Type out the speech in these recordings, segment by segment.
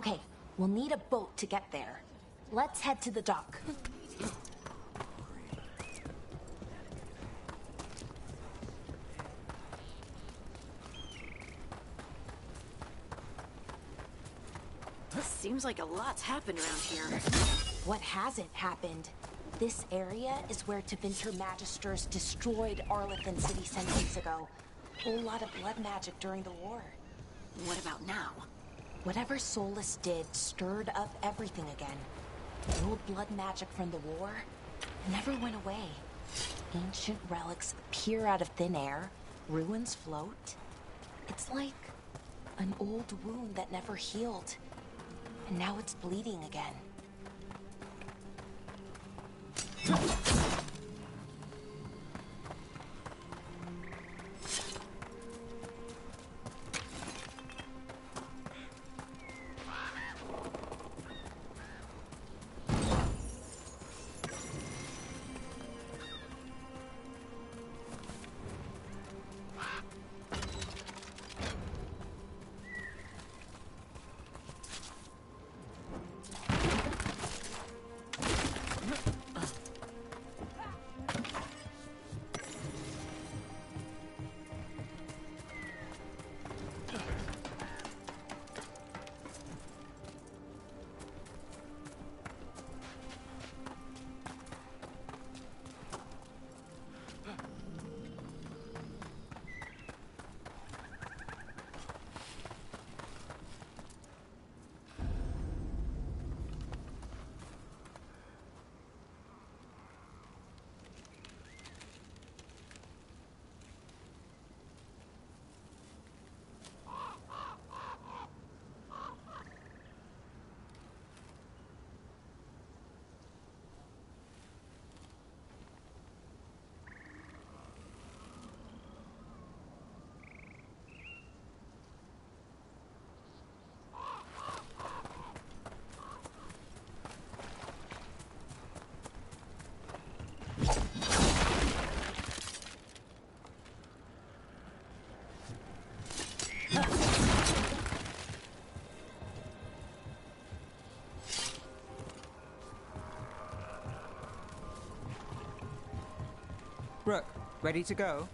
Okay, we'll need a boat to get there. Let's head to the dock. Seems like a lot's happened around here. What hasn't happened? This area is where Tevinter Magisters destroyed Arlethan City centuries ago. Whole lot of blood magic during the war. What about now? Whatever Solus did stirred up everything again. The old blood magic from the war never went away. Ancient relics appear out of thin air, ruins float. It's like an old wound that never healed. And now it's bleeding again. Brooke, ready to go?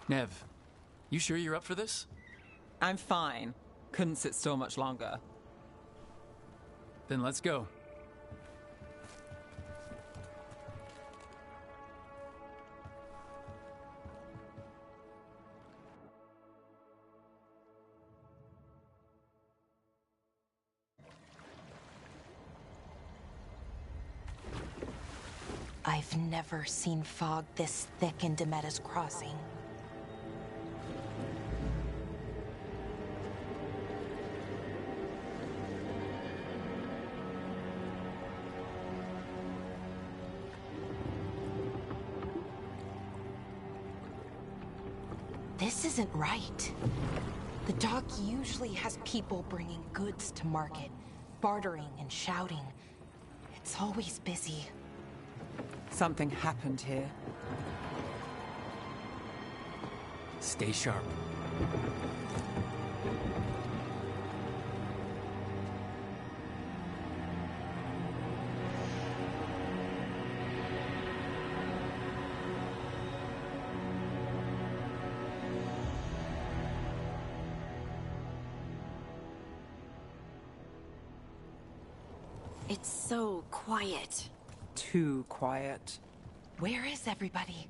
Nev, you sure you're up for this? I'm fine. Couldn't sit still much longer. Then let's go. I've never seen fog this thick in Demetta's Crossing. This isn't right. The dock usually has people bringing goods to market, bartering and shouting. It's always busy. Something happened here. Stay sharp. It's so quiet. Too quiet. Where is everybody?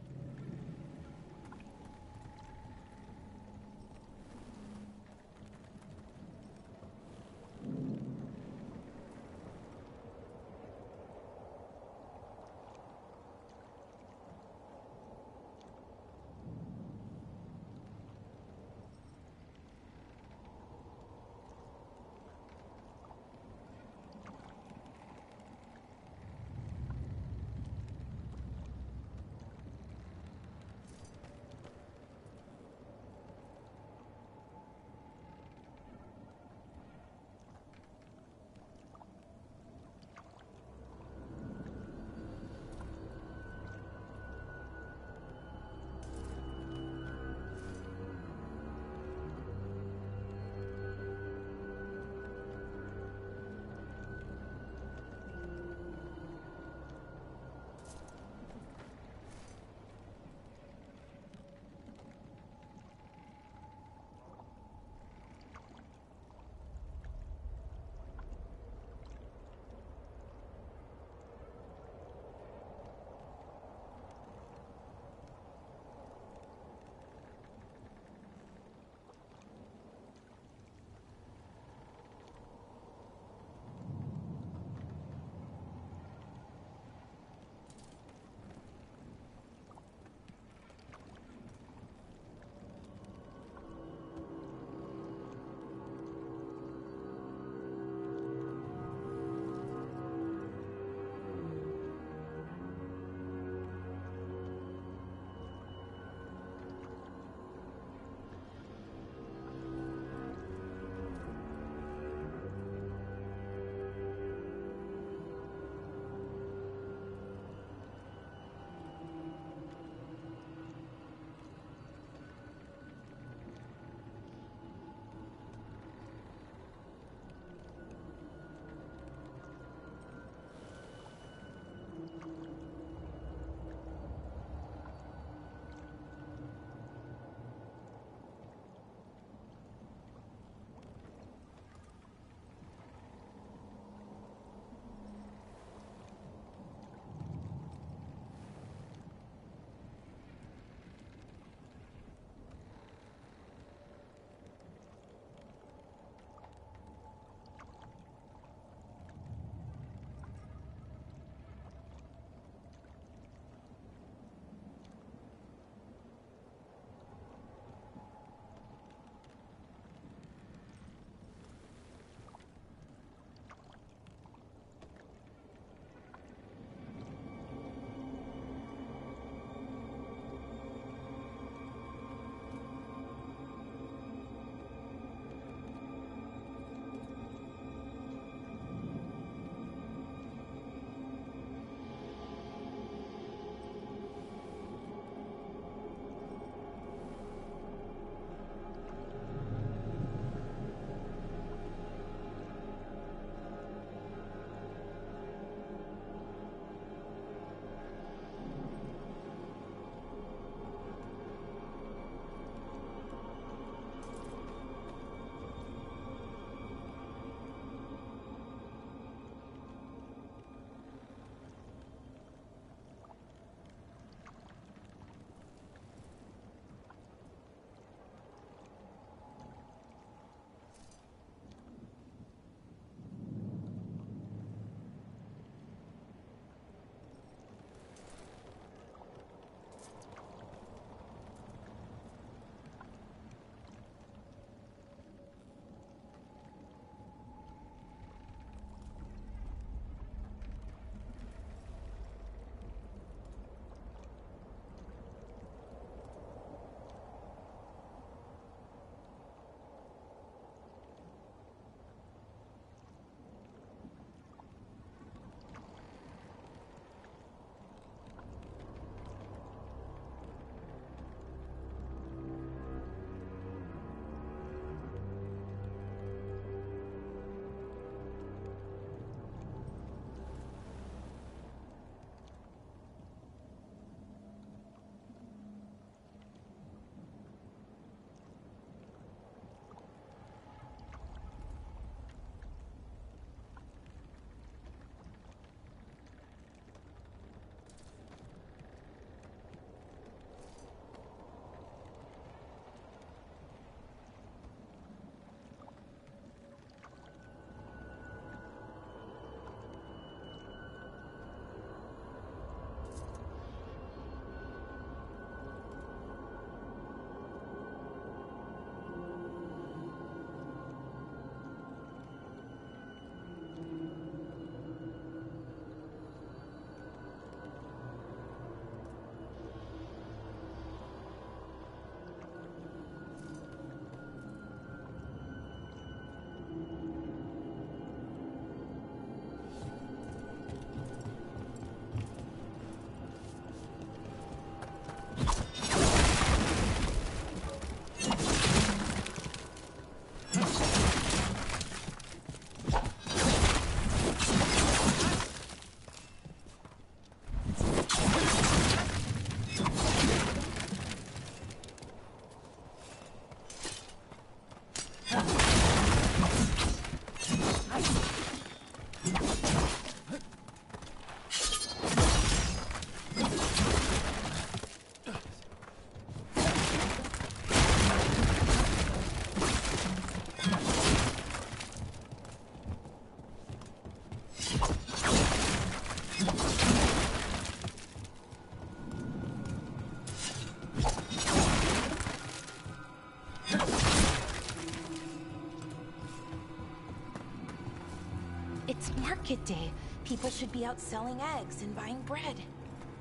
It's market day. People should be out selling eggs and buying bread.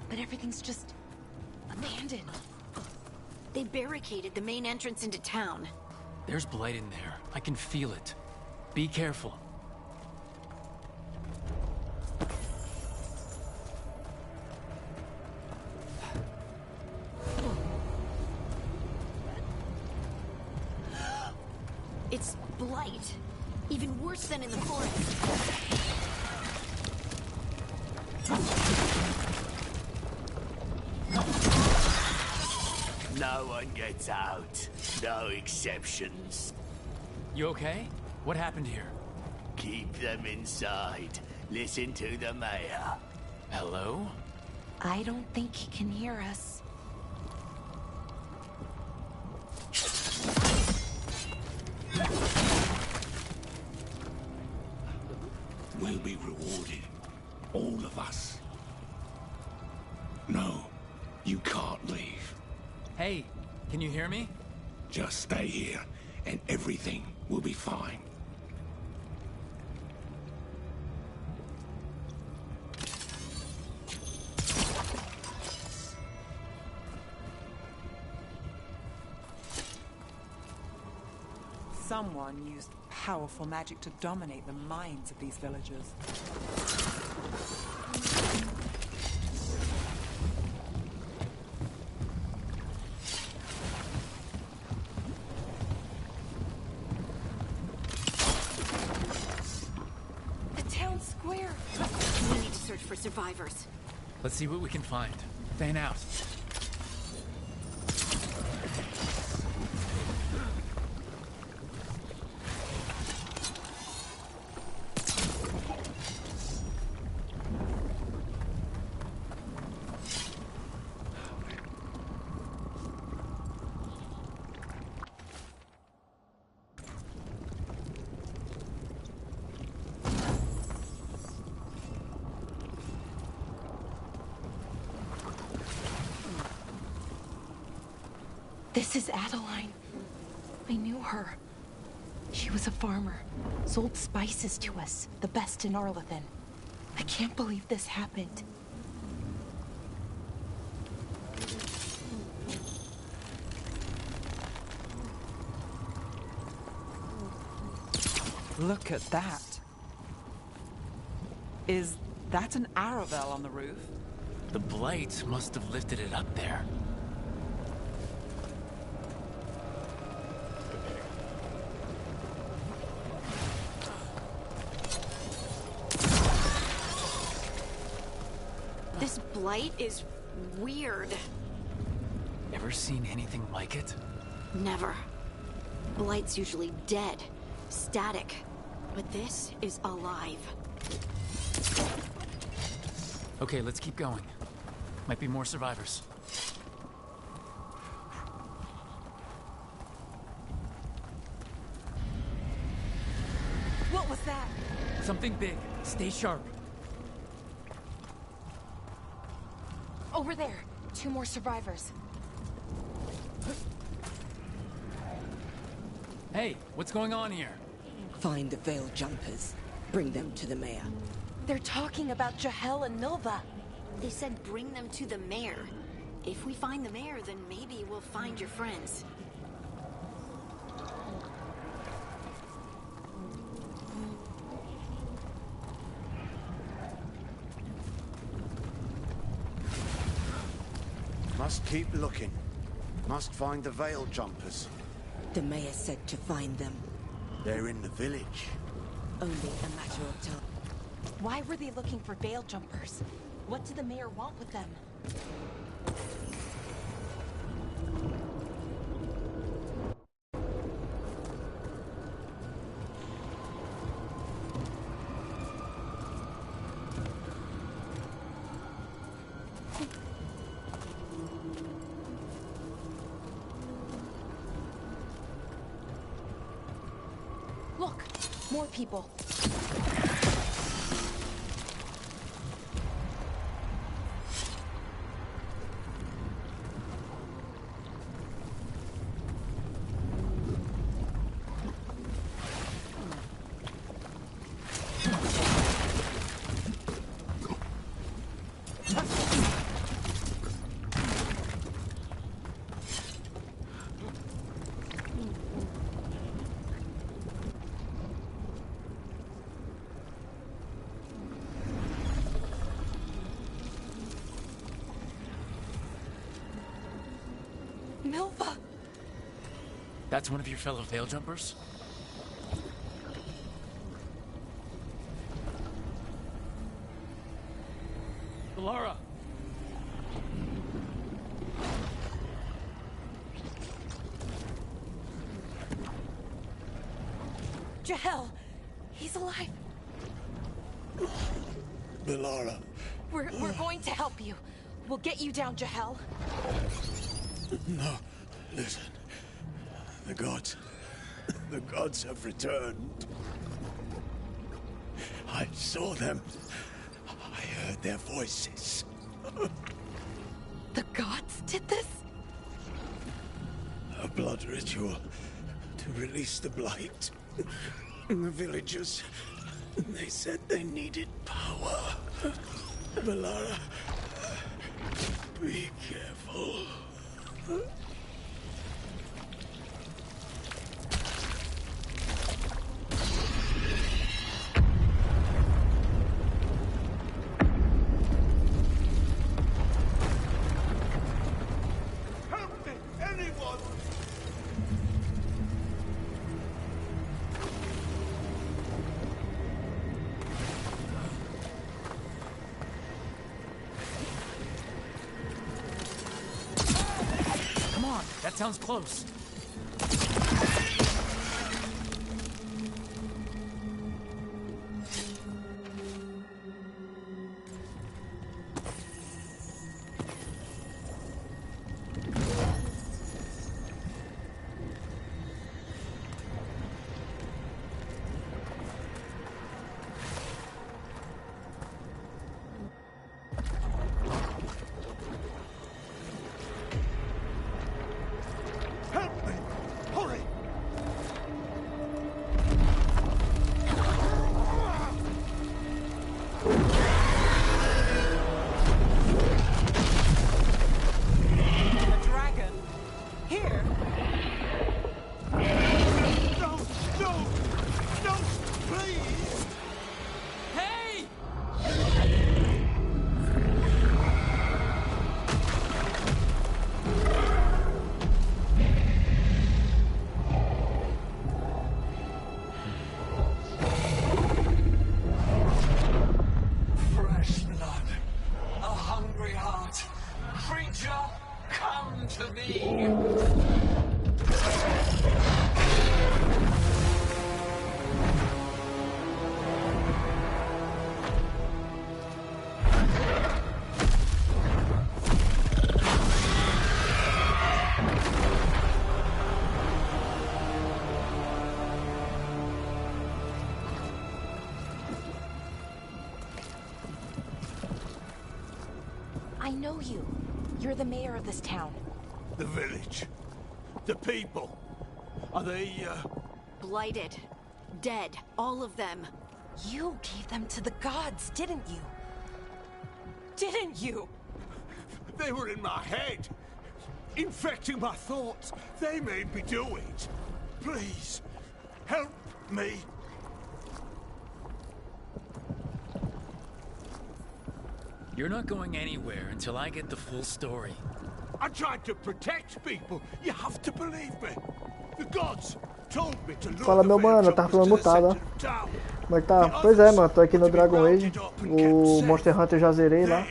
But everything's just abandoned. They barricaded the main entrance into town. There's blight in there. I can feel it. Be careful. It's blight. Even worse than in the forest. No one gets out. No exceptions. You okay? What happened here? Keep them inside. Listen to the mayor. Hello? I don't think he can hear us. We'll be rewarded. All of us. No, you can't leave. Hey, can you hear me? Just stay here, and everything will be fine. Someone used powerful magic to dominate the minds of these villagers. The town square. We need to search for survivors. Let's see what we can find. Fan out. This is Adeline. I knew her. She was a farmer, sold spices to us, the best in Arlathan. I can't believe this happened. Look at that. Is that an Aravel on the roof? The blight must have lifted it up there. This blight is weird. Ever seen anything like it? Never. Blight's usually dead, static. But this is alive. Okay, let's keep going. Might be more survivors. What was that? Something big. Stay sharp. Over there. 2 more survivors. Hey, what's going on here? Find the veil jumpers. Bring them to the mayor. They're talking about Jahel and Milva. They said bring them to the mayor. If we find the mayor, then maybe we'll find your friends. Must keep looking. Must find the veil jumpers. The mayor said to find them. They're in the village. Only a matter of time. Why were they looking for veil jumpers? What did the mayor want with them? More people. Milva! That's one of your fellow Veil Jumpers? Lara! Jahel! He's alive! Belara. We're going to help you. We'll get you down, Jahel. No, listen. The gods have returned. I saw them. I heard their voices. The gods did this? A blood ritual to release the blight. The villagers, they said they needed power. Belara, be careful. Help me, anyone! Come on, that sounds close. Help me! Hurry! A dragon? Here? No! No! No! Please! Hey! Fresh blood, a hungry heart. Creature, come to me. I know you. You're the mayor of this town. The village. The people. Are they, Blighted. Dead. All of them. You gave them to the gods, didn't you? Didn't you? They were in my head. Infecting my thoughts. They made me do it. Please, help me. You're not going anywhere until I get the full story. I tried to protect people. You have to believe me. The gods told me to lure Fala, the meu mano, Veil tá Jumpers falando to the mutado, ó. center of town. Como é que tá? Pois é, mano, tô aqui no Dragon Age. O Monster Hunter eu já zerei lá.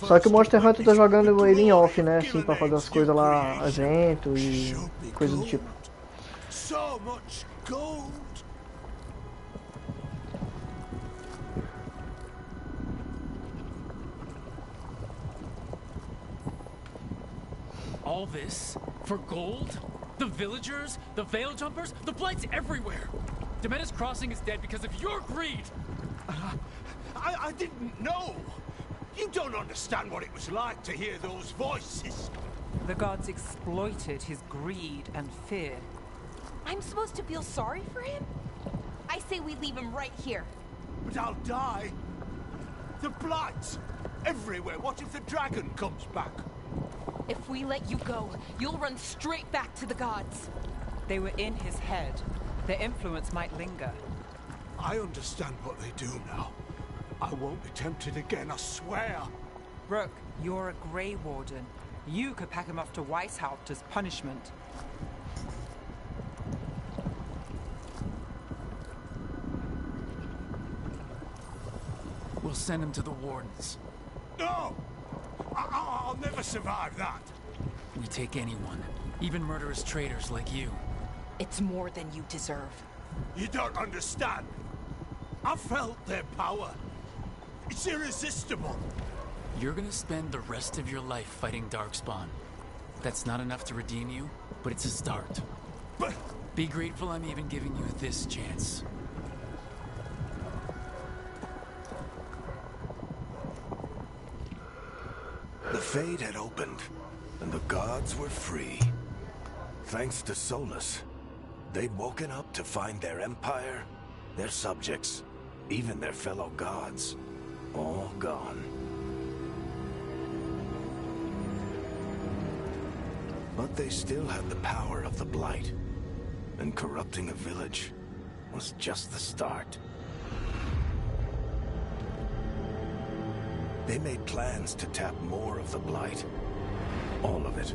Só que o Monster Hunter tá jogando ele em off, né? Assim, pra fazer as coisas lá, evento e coisa do tipo. So much gold. All this for gold? The villagers, the Veil Jumpers, the Blight's everywhere. Demeter's Crossing is dead because of your greed! I didn't know. You don't understand what it was like to hear those voices. The gods exploited his greed and fear. I'm supposed to feel sorry for him? I say we leave him right here. But I'll die. The blights everywhere. What if the dragon comes back? If we let you go, you'll run straight back to the gods. They were in his head. Their influence might linger. I understand what they do now. I won't be tempted again, I swear. Brooke, you're a Grey Warden. You could pack him off to Weishaupt as punishment. We'll send him to the Wardens. No! I'll never survive that. We take anyone, even murderous traitors like you. It's more than you deserve. You don't understand. I felt their power. It's irresistible. You're gonna spend the rest of your life fighting Darkspawn. That's not enough to redeem you, but it's a start. But... Be grateful I'm even giving you this chance. The Fade had opened, and the gods were free. Thanks to Solus, they'd woken up to find their empire, their subjects, even their fellow gods, all gone. But they still had the power of the Blight, and corrupting a village was just the start. They made plans to tap more of the Blight, all of it,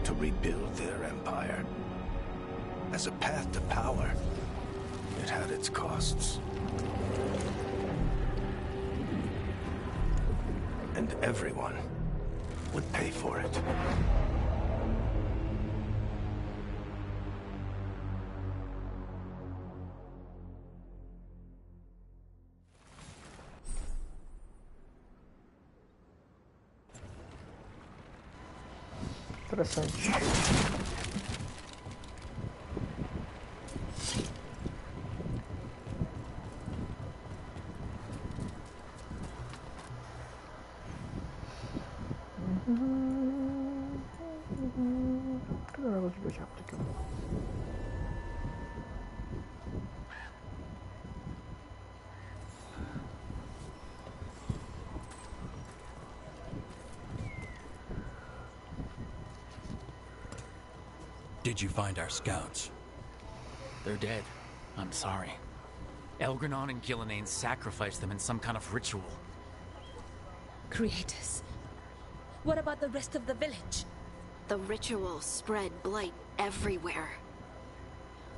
to rebuild their empire. As a path to power, it had its costs. And everyone would pay for it. Interessante. Cadê o negócio de beijar aqui? Did you find our scouts? They're dead. I'm sorry. Elgranon and Gillenane sacrificed them in some kind of ritual. Creators. What about the rest of the village? The ritual spread blight everywhere.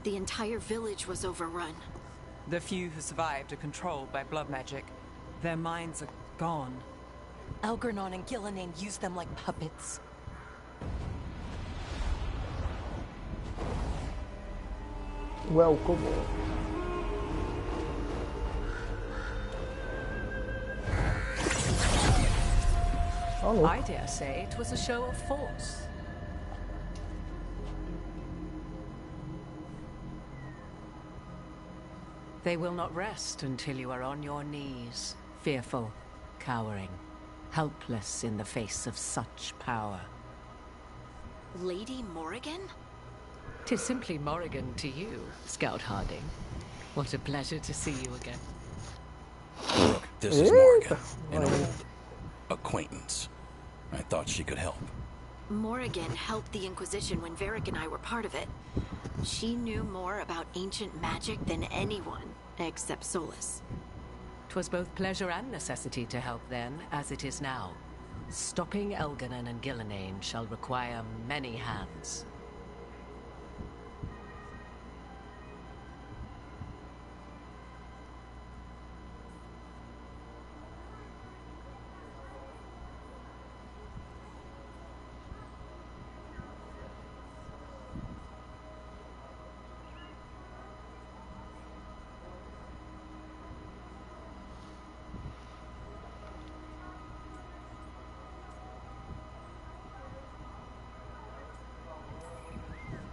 The entire village was overrun. The few who survived are controlled by blood magic. Their minds are gone. Elgranon and Gillenane used them like puppets. Welcome. Oh, I dare say it was a show of force. They will not rest until you are on your knees, fearful, cowering, helpless in the face of such power. Lady Morrigan? 'Tis simply Morrigan to you, Scout Harding. What a pleasure to see you again. Brooke, this is Morrigan, an old acquaintance. I thought she could help. Morrigan helped the Inquisition when Varric and I were part of it. She knew more about ancient magic than anyone, except Solus. 'Twas both pleasure and necessity to help then, as it is now. Stopping Elganon and Gillenane shall require many hands.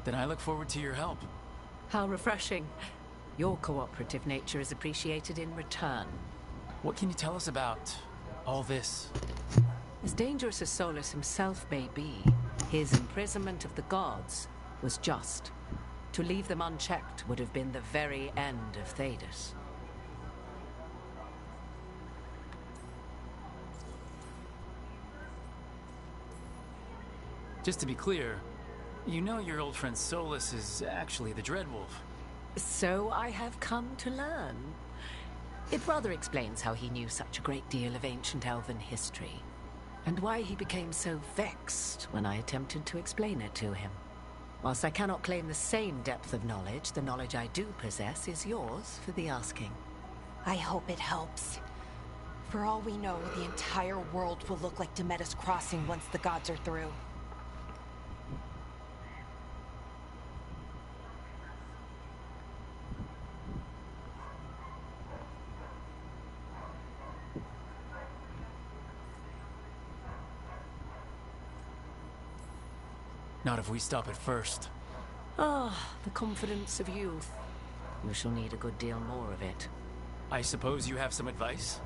Then I look forward to your help. How refreshing. Your cooperative nature is appreciated in return. What can you tell us about all this? As dangerous as Solus himself may be, his imprisonment of the gods was just. To leave them unchecked would have been the very end of Thedas. Just to be clear, you know your old friend Solus is actually the Dreadwolf. So I have come to learn. It rather explains how he knew such a great deal of ancient elven history, and why he became so vexed when I attempted to explain it to him. Whilst I cannot claim the same depth of knowledge, the knowledge I do possess is yours for the asking. I hope it helps. For all we know, the entire world will look like Demeter's Crossing once the gods are through. Not if we stop it first. Ah, the confidence of youth. You shall need a good deal more of it. I suppose you have some advice?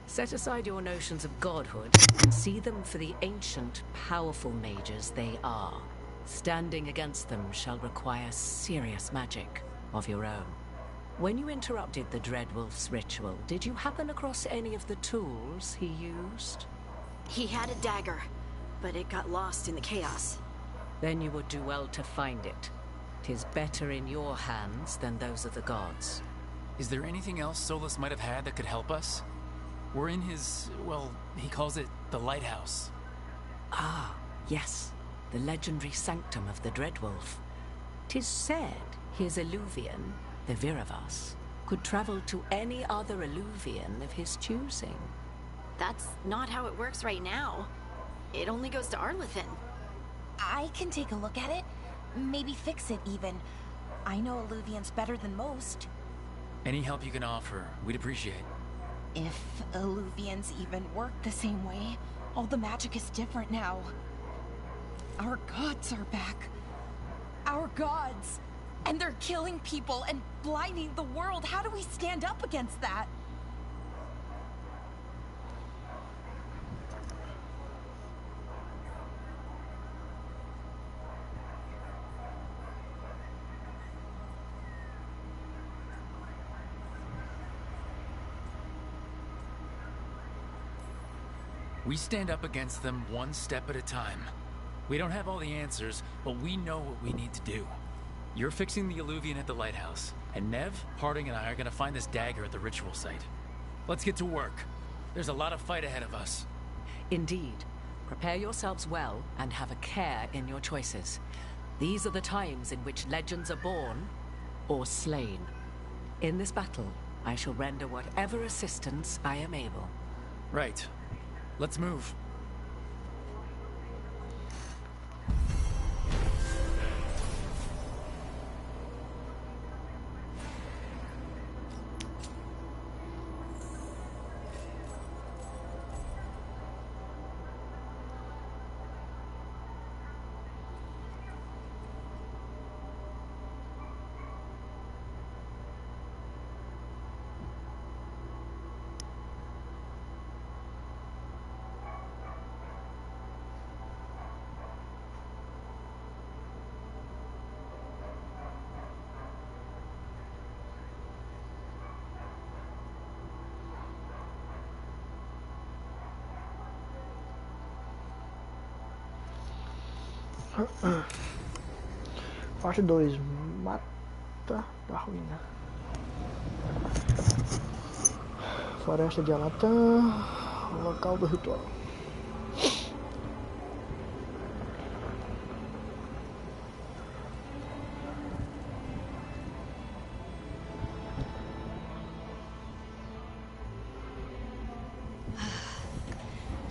Set aside your notions of godhood and see them for the ancient, powerful mages they are. Standing against them shall require serious magic of your own. When you interrupted the Dreadwolf's ritual, did you happen across any of the tools he used? He had a dagger, but it got lost in the chaos. Then you would do well to find it. 'Tis better in your hands than those of the gods. Is there anything else Solus might have had that could help us? We're in his, well, he calls it the lighthouse. Ah, yes. The legendary sanctum of the Dreadwolf. 'Tis said his Illuvian, the Viravas, could travel to any other Illuvian of his choosing. That's not how it works right now. It only goes to Arlethan. I can take a look at it. Maybe fix it, even. I know Illuvians better than most. Any help you can offer, we'd appreciate. If Illuvians even work the same way, all the magic is different now. Our gods are back. Our gods! And they're killing people and blinding the world. How do we stand up against that? We stand up against them one step at a time. We don't have all the answers, but we know what we need to do. You're fixing the Illuvian at the lighthouse, and Nev, Harding, and I are gonna find this dagger at the ritual site. Let's get to work. There's a lot of fight ahead of us. Indeed. Prepare yourselves well and have a care in your choices. These are the times in which legends are born or slain. In this battle, I shall render whatever assistance I am able. Right. Let's move. Parte 2. Mata da ruína. Floresta de Alatã. Local do ritual.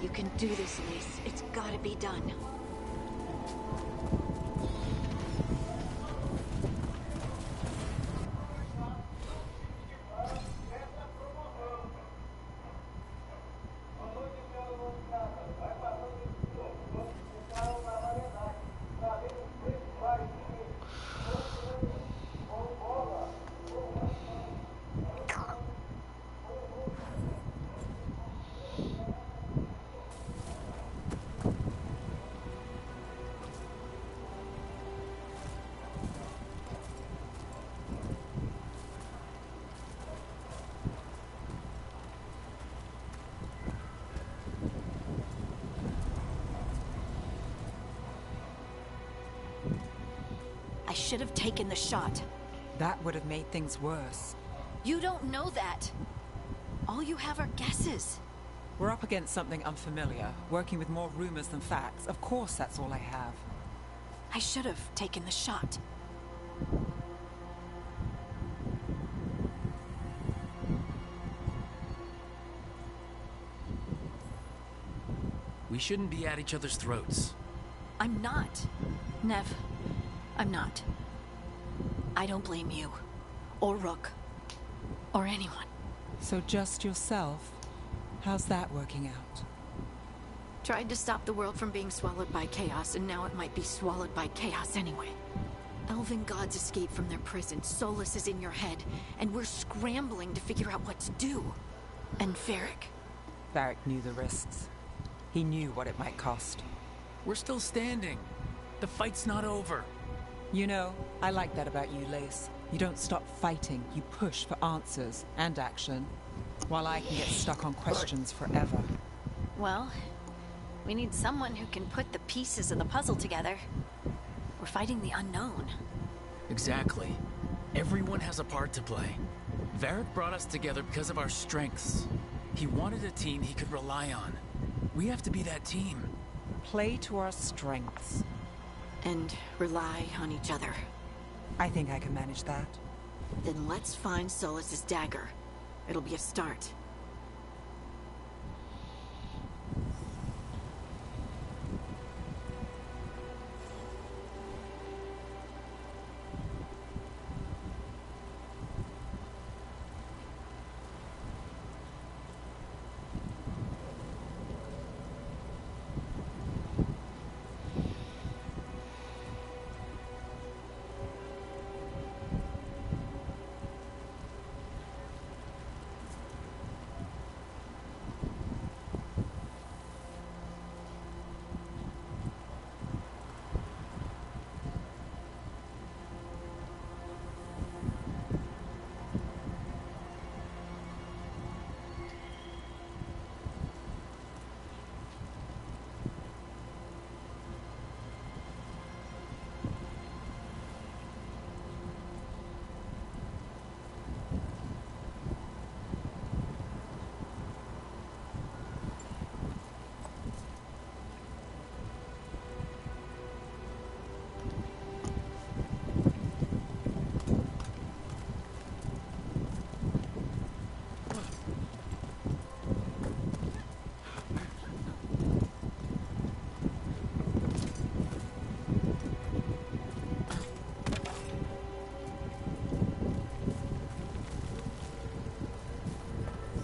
You can do this, Lise. It's gotta be done. should have taken the shot. That would have made things worse. You don't know that. All you have are guesses. We're up against something unfamiliar, working with more rumors than facts. Of course that's all I have. I should have taken the shot. We shouldn't be at each other's throats. I'm not. Nev, I'm not. I don't blame you. Or Rook. Or anyone. So just yourself? How's that working out? Tried to stop the world from being swallowed by chaos, and now it might be swallowed by chaos anyway. Elven gods escaped from their prison, Solus is in your head, and we're scrambling to figure out what to do. And Varric. Varric knew the risks. He knew what it might cost. We're still standing. The fight's not over. You know, I like that about you, Lace. You don't stop fighting, you push for answers and action, while I can get stuck on questions forever. Well, we need someone who can put the pieces of the puzzle together. We're fighting the unknown. Exactly. Everyone has a part to play. Varric brought us together because of our strengths. He wanted a team he could rely on. We have to be that team. Play to our strengths. And rely on each other. I think I can manage that. Then let's find Solus's dagger. It'll be a start.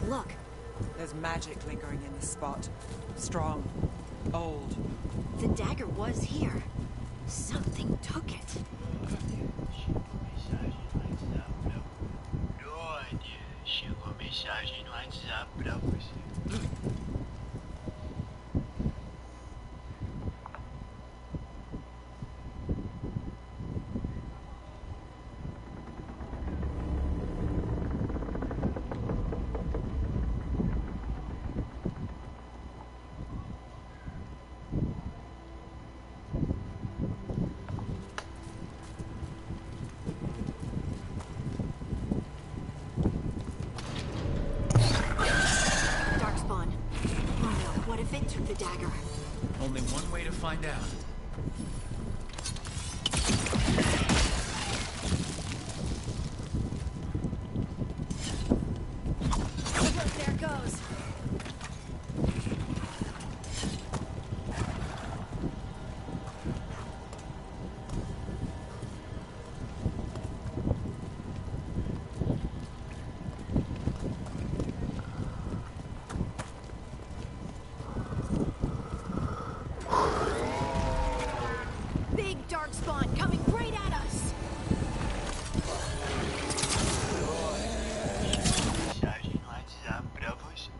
Look. There's magic lingering in this spot. Strong. Old. The dagger was here. Something took it. Chegou mensagem no WhatsApp pra você. The dagger. Only one way to find out. There goes. Spawn coming right at us. Mensagem no WhatsApp pra você.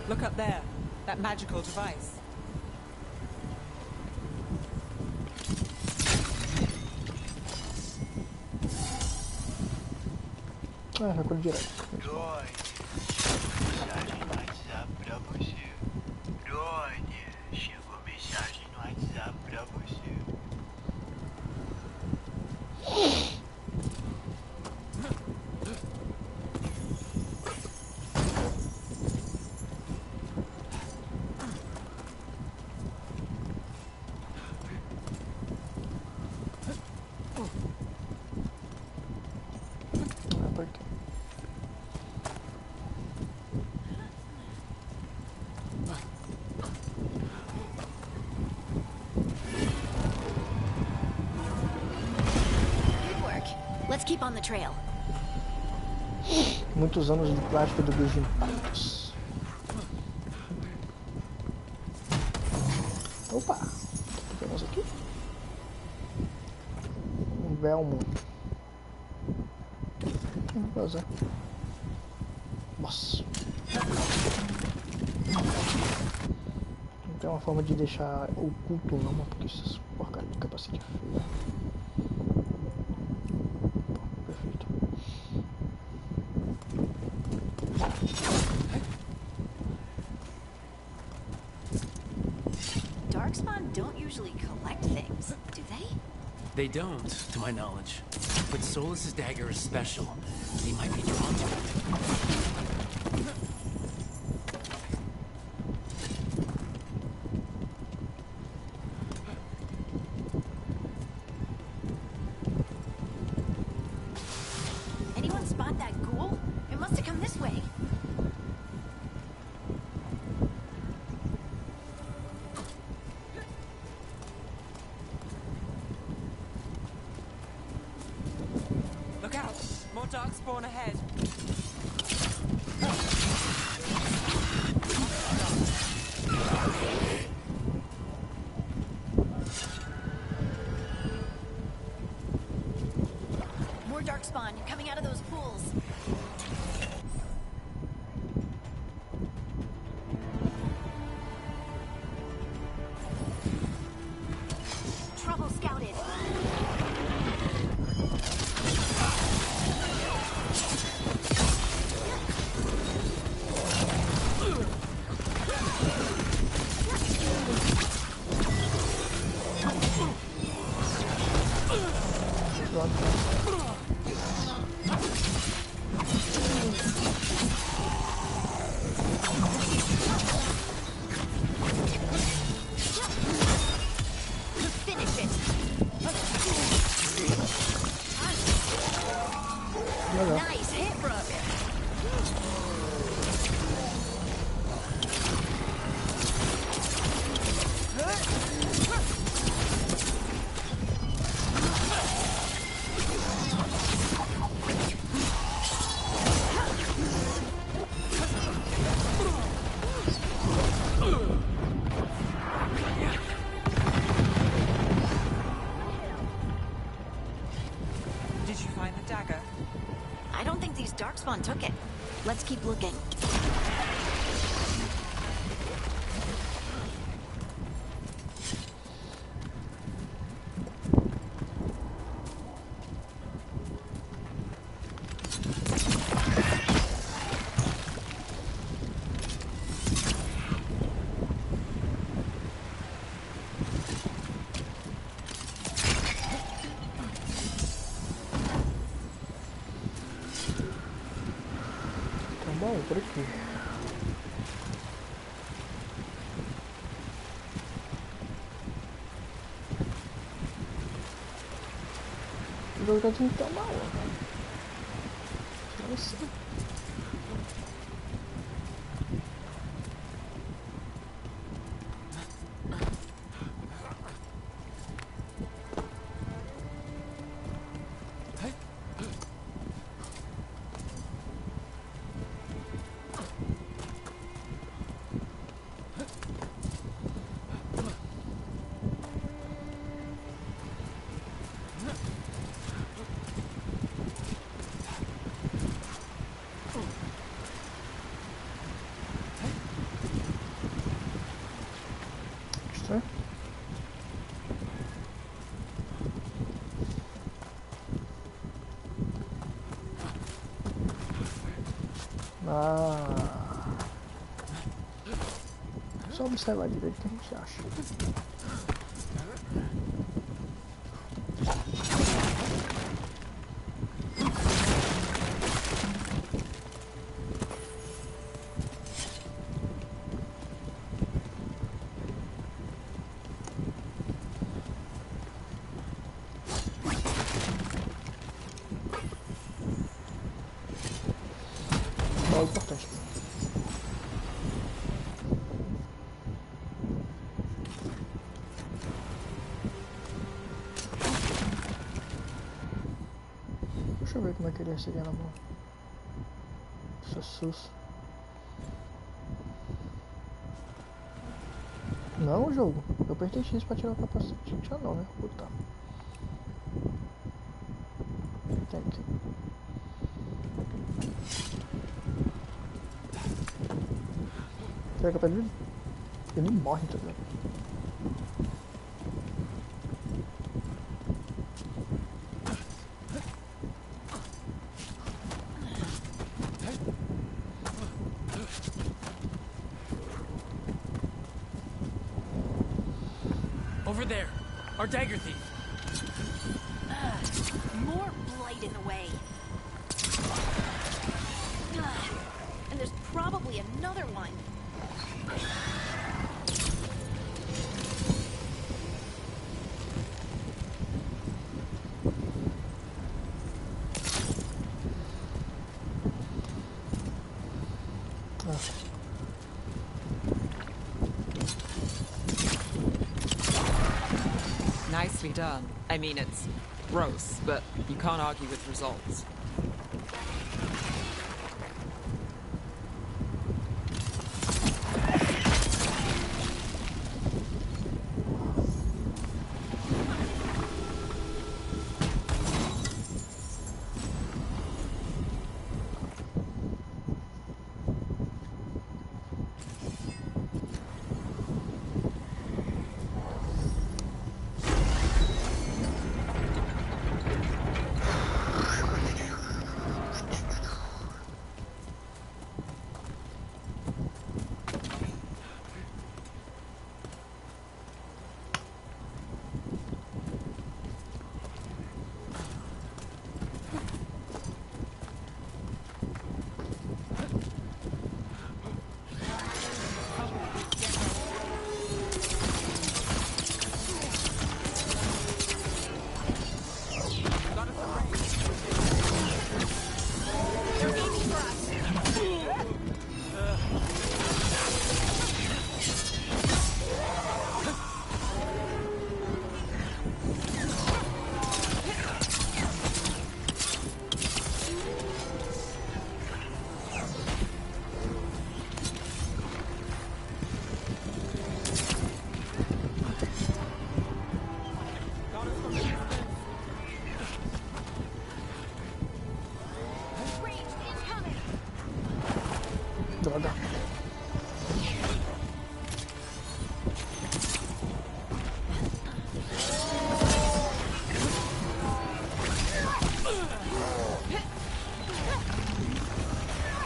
Look up there. That magical device. Ah, recolhe direto. Droid. Mensagem no WhatsApp pra você. Droid. Chegou mensagem no WhatsApp pra você. Let's keep on the trail. Muitos anos de prática dos impactos. Opa! O que temos aqui? Um Velmo. Vamos usar. Nossa. Não tem uma forma de deixar oculto não, porque essas porcaria de capacete feia. Perfeito. Darkspawn don't usually collect things, do they? They don't, to my knowledge. But Solus's dagger is special. They might be drawn to it. Anyone spot that ghoul? It must have come this way. Look out! More darkspawn ahead. More darkspawn coming out of those pools. Trouble scouted. Finish it. Nice hit, brother. Did you find the dagger? I don't think these darkspawn took it. Let's keep looking. Tá bom, por aqui. O jogo tá tão mal, né? Nossa. Ah. Só observar direito que a gente acha. É importante. Deixa eu ver como é que ele recebia na mão. Sus. Não, jogo. Eu apertei X pra tirar o capacete. Já não, né? Puta. Entendi. Será que eu perdi? Ele não morre, tá vendo? Over there, our dagger thief. More blight in the way. And there's probably another one. Nicely done. I mean, it's gross, but you can't argue with results. Droga.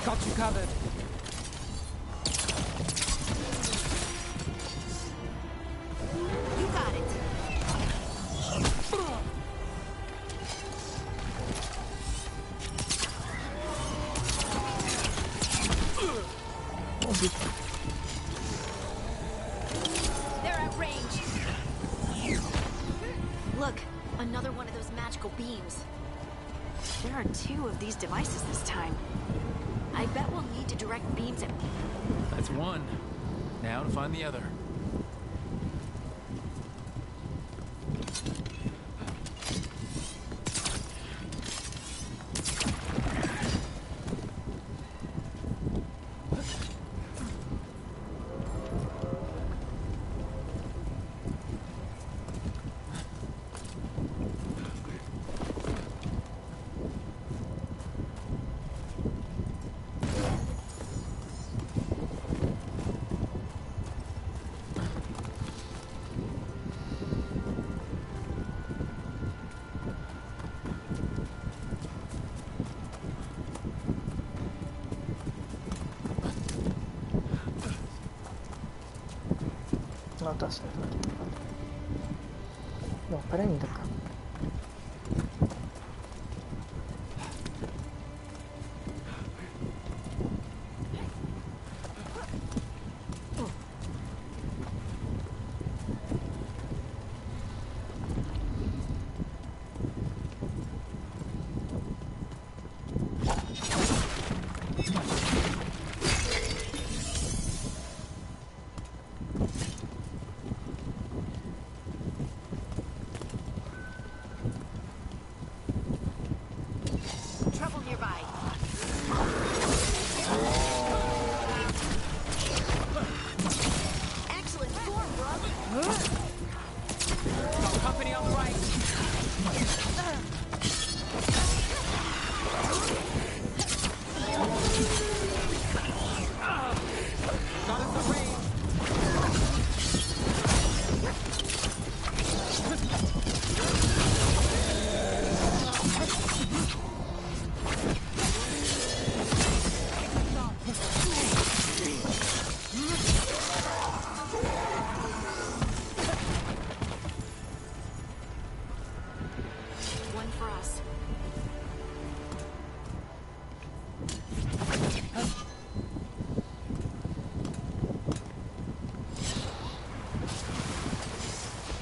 Got you covered. You got it. They're at range. Look, another one of those magical beams. There are 2 of these devices this time. I bet we'll need to direct beams at... That's one. Now to find the other. tá certo. Não, pera ainda, cara.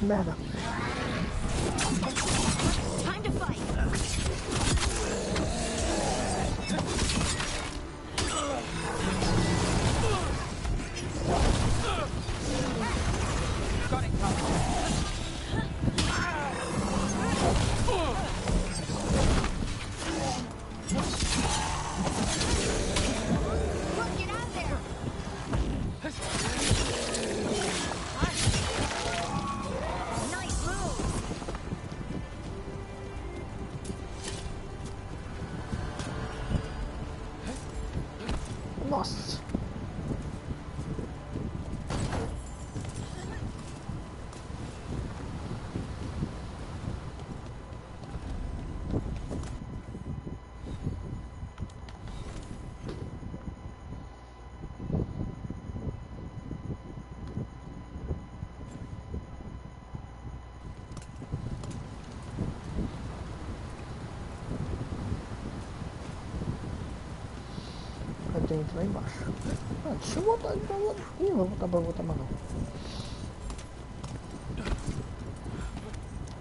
Merda. Time to fight. Got it, Get out there. Nice move. Nossa. Dentro lá embaixo. Ah, deixa eu botar de novo. Ih, vou botar pra botar mais não.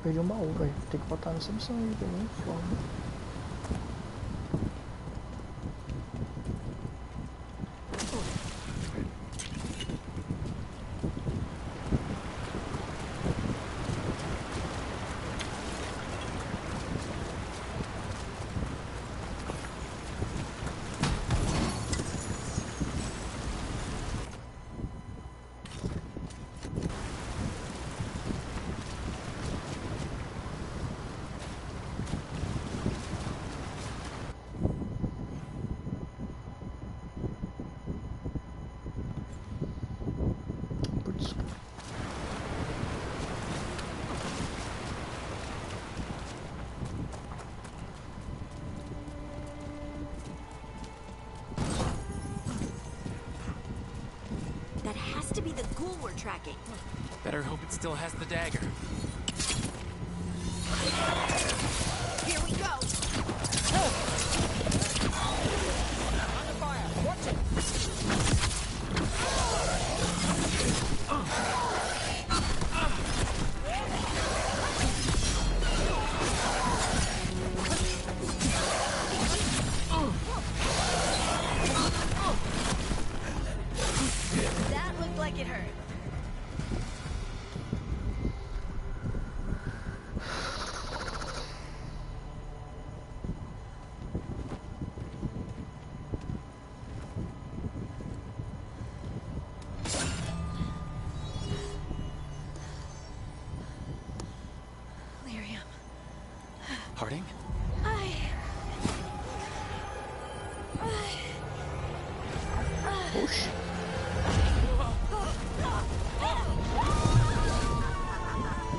Perdi um baú, velho. Tem que botar nessa missão aí, também. That has to be the ghoul we're tracking. Better hope it still has the dagger. Here we go. Under fire. Watch it. That looked like it hurt. Harding? Oxi.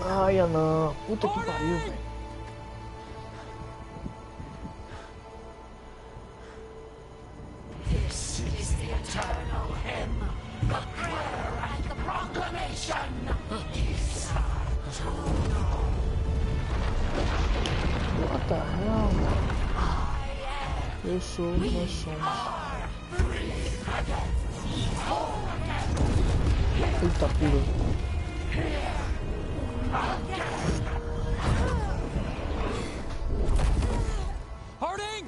Ai, não. Puta que pariu, velho. This is the eternal hymn, the prayer and the proclamation. Eu sou, nós somos. Eita porra. Harding!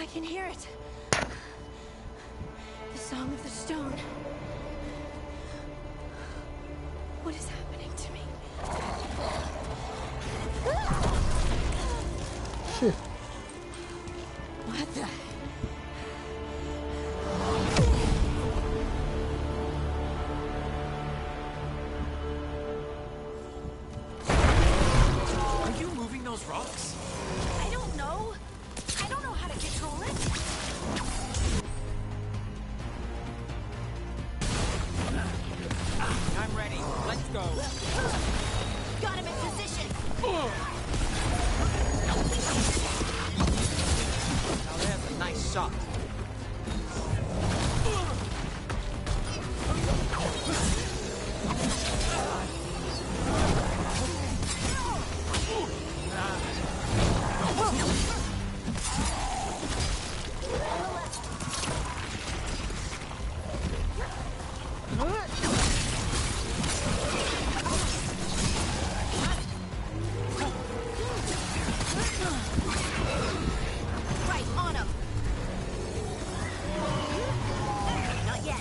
I can hear it. The song of the stone. What is happening to me? Shit. What the? Are you moving those rocks? I don't know. I don't know how to control it. I'm ready. Let's go. Got him in position. Now there's a nice shot. Right on him. Not yet.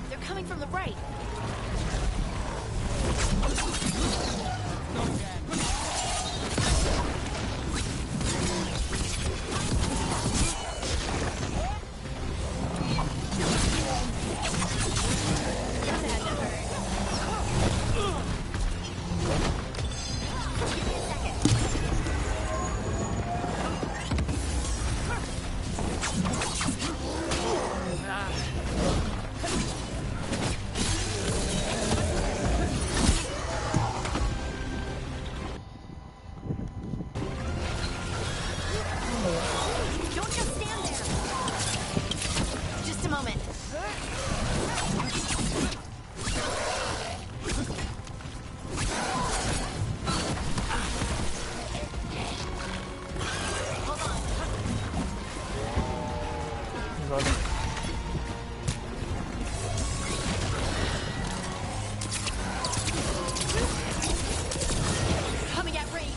They're coming from the right. Don't just stand there. Just a moment. Coming at range.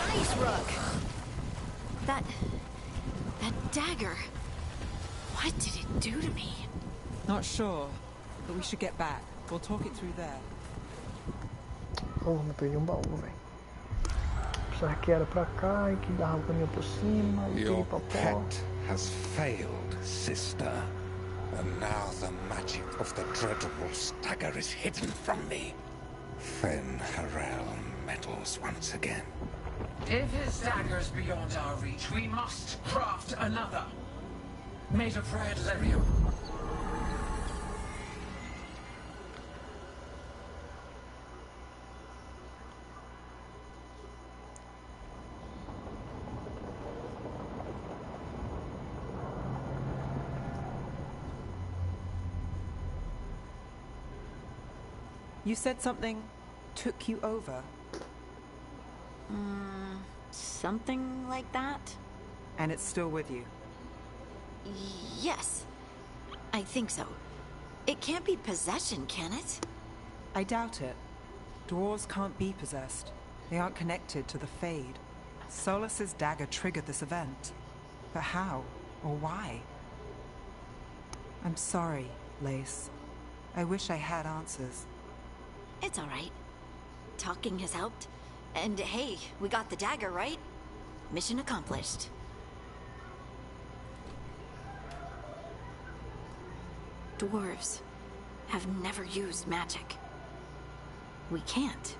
Nice, Rook. That dagger. What did it do to me? Not sure, but we should get back. We'll talk it through there. Oh, me perdi baú, velho. Pensava que era pra cá e que dava pra mim por cima e Your pra pet has failed, sister. And now the magic of the dreadful stagger is hidden from me. Fen Harel meddles once again. If his dagger's beyond our reach, we must craft another. Made of red lyrium. You said something took you over. Something like that? And it's still with you. Yes. I think so. It can't be possession, can it? I doubt it. Dwarves can't be possessed. They aren't connected to the Fade. Solus's dagger triggered this event. But how? Or why? I'm sorry, Lace. I wish I had answers. It's all right. Talking has helped. And hey, we got the dagger, right? Mission accomplished. Dwarves have never used magic. We can't.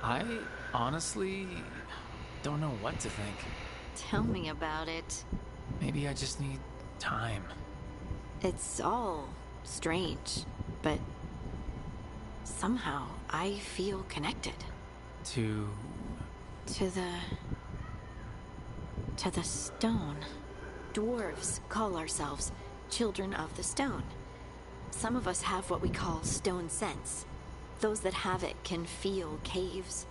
I honestly don't know what to think. Tell me about it. Maybe I just need time. It's all strange, but somehow I feel connected. To the stone. Dwarves call ourselves children of the stone. Some of us have what we call stone sense. Those that have it can feel caves,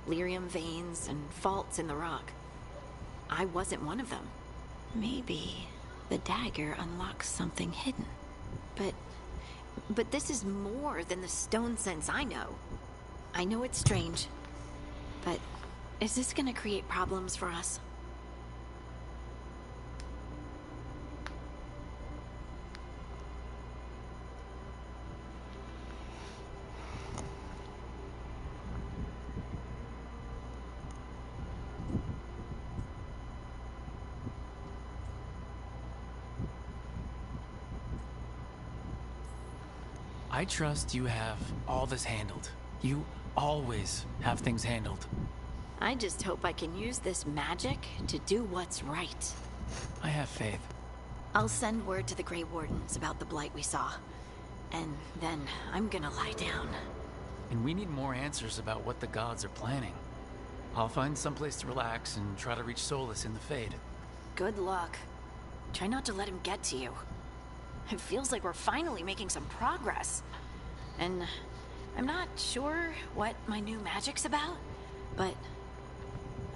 lyrium veins, and faults in the rock. I wasn't one of them. Maybe the dagger unlocks something hidden. But this is more than the stone sense I know. I know it's strange, but is this gonna create problems for us? I trust you have all this handled. You always have things handled. I just hope I can use this magic to do what's right. I have faith. I'll send word to the Grey Wardens about the blight we saw. And then I'm gonna lie down. And we need more answers about what the gods are planning. I'll find someplace to relax and try to reach Solus in the Fade. Good luck. Try not to let him get to you. It feels like we're finally making some progress. And I'm not sure what my new magic's about, but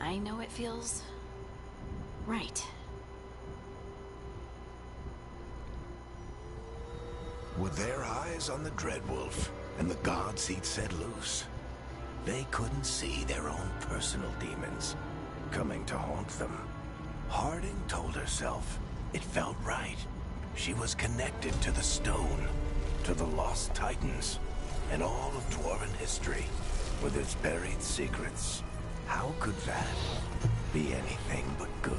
I know it feels right. With their eyes on the Dreadwolf and the gods he'd set loose, they couldn't see their own personal demons coming to haunt them. Harding told herself it felt right. She was connected to the stone, to the lost titans, and all of Dwarven history, with its buried secrets. How could that be anything but good?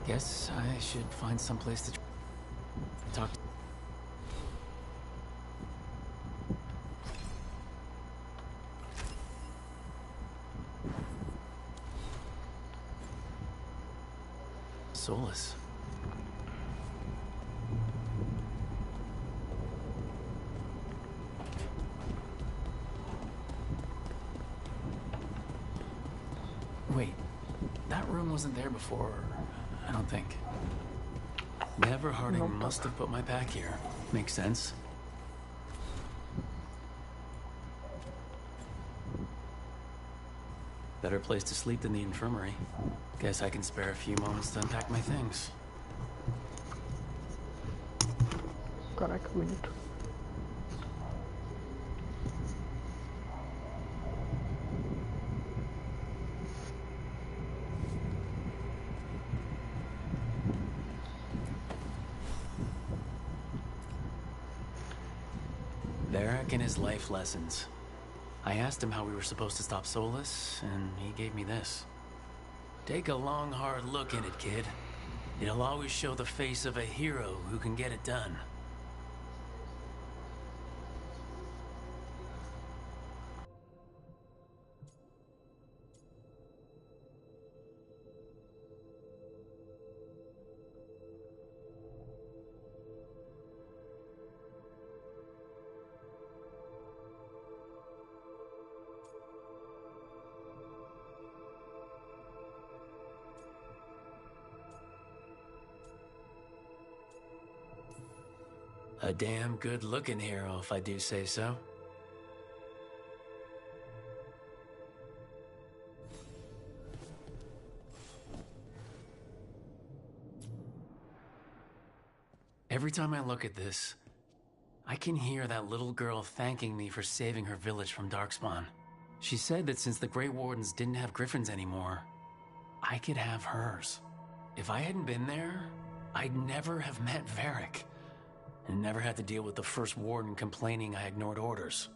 Guess I should find someplace to talk to. Solus. Wait, that room wasn't there before. I don't think. Never Harding must have put my pack here. Makes sense. Better place to sleep than the infirmary. Guess I can spare a few moments to unpack my things. Caraca, bonito. Varric and his life lessons. I asked him how we were supposed to stop Solus, and he gave me this. Take a long, hard look in it, kid. It'll always show the face of a hero who can get it done. A damn good-looking hero, if I do say so. Every time I look at this, I can hear that little girl thanking me for saving her village from Darkspawn. She said that since the Grey Wardens didn't have griffins anymore, I could have hers. If I hadn't been there, I'd never have met Varric. And never had to deal with the first warden complaining I ignored orders.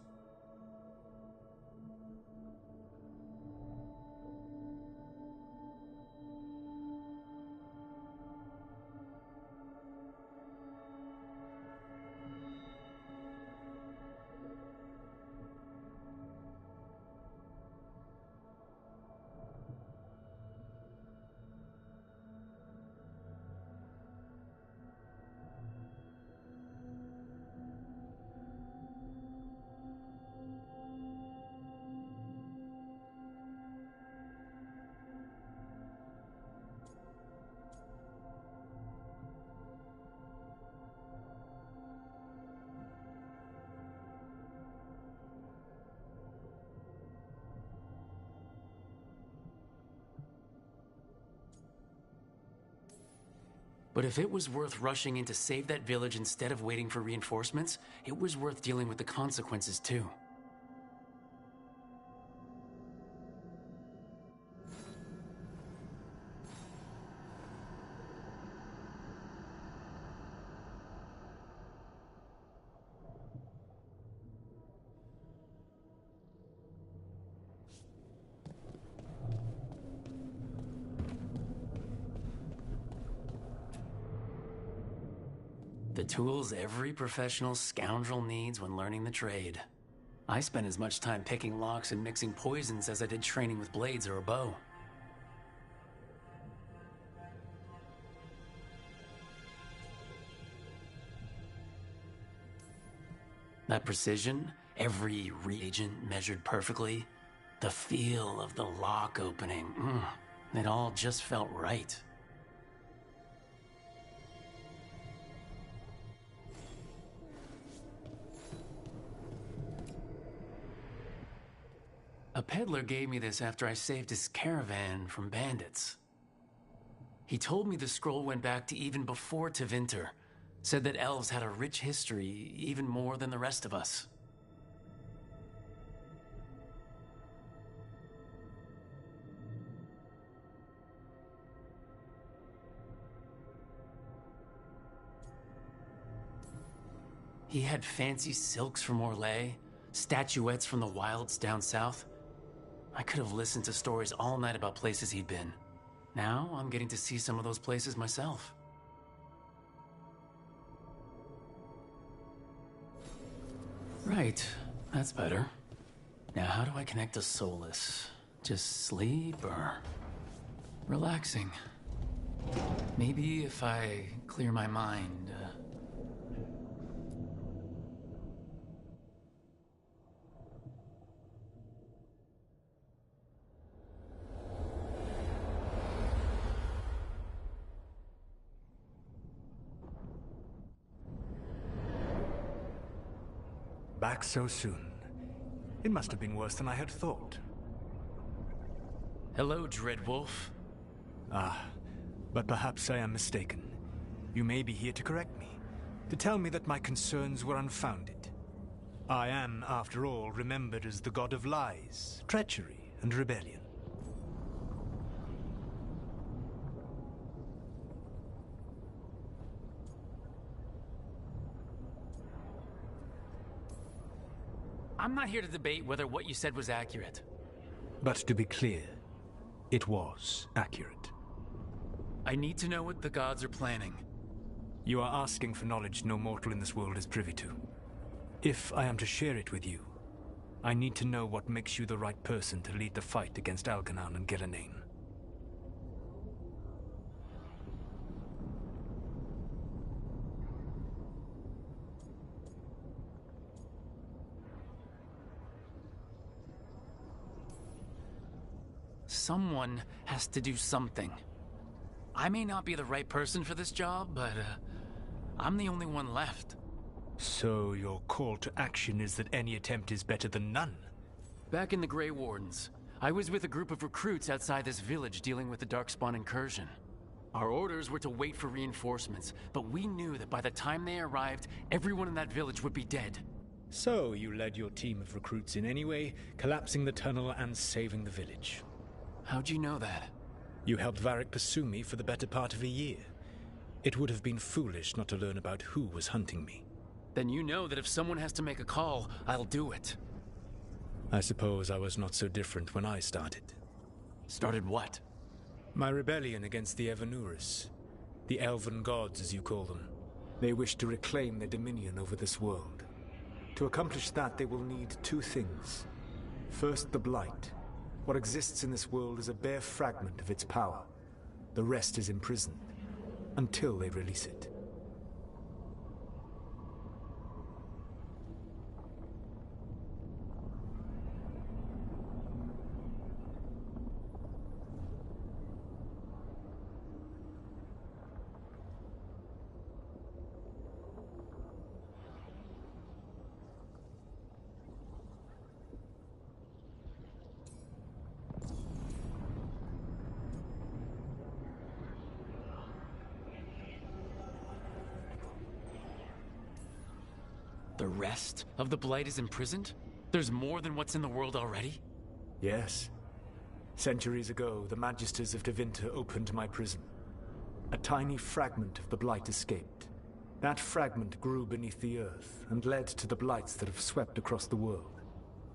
But if it was worth rushing in to save that village instead of waiting for reinforcements, it was worth dealing with the consequences too. The tools every professional scoundrel needs when learning the trade. I spent as much time picking locks and mixing poisons as I did training with blades or a bow. That precision, every reagent measured perfectly, the feel of the lock opening, it all just felt right. A peddler gave me this after I saved his caravan from bandits. He told me the scroll went back to even before Tevinter, said that elves had a rich history, even more than the rest of us. He had fancy silks from Orlais, statuettes from the wilds down south. I could have listened to stories all night about places he'd been. Now I'm getting to see some of those places myself. Right, that's better. Now how do I connect to Solus? Just sleep or relaxing? Maybe if I clear my mind. Back so soon. It must have been worse than I had thought. Hello, Dreadwolf. Ah, but perhaps I am mistaken. You may be here to correct me. To tell me that my concerns were unfounded. I am, after all, remembered as the god of lies, treachery, and rebellion. I'm not here to debate whether what you said was accurate. But to be clear, it was accurate. I need to know what the gods are planning. You are asking for knowledge no mortal in this world is privy to. If I am to share it with you, I need to know what makes you the right person to lead the fight against Algernon and Gillenane. Someone has to do something. I may not be the right person for this job, but I'm the only one left. So your call to action is that any attempt is better than none? Back in the Grey Wardens, I was with a group of recruits outside this village dealing with the Darkspawn incursion. Our orders were to wait for reinforcements, but we knew that by the time they arrived, everyone in that village would be dead. So you led your team of recruits in any way, collapsing the tunnel and saving the village. How'd you know that? You helped Varric pursue me for the better part of a year. It would have been foolish not to learn about who was hunting me. Then you know that if someone has to make a call, I'll do it. I suppose I was not so different when I started. Started what? My rebellion against the Evanuris. The Elven Gods, as you call them. They wish to reclaim their dominion over this world. To accomplish that, they will need two things. First, the Blight. What exists in this world is a bare fragment of its power. The rest is imprisoned, until they release it. The rest of the Blight is imprisoned? There's more than what's in the world already? Yes. Centuries ago, the Magisters of Tevinter opened my prison. A tiny fragment of the Blight escaped. That fragment grew beneath the earth and led to the Blights that have swept across the world.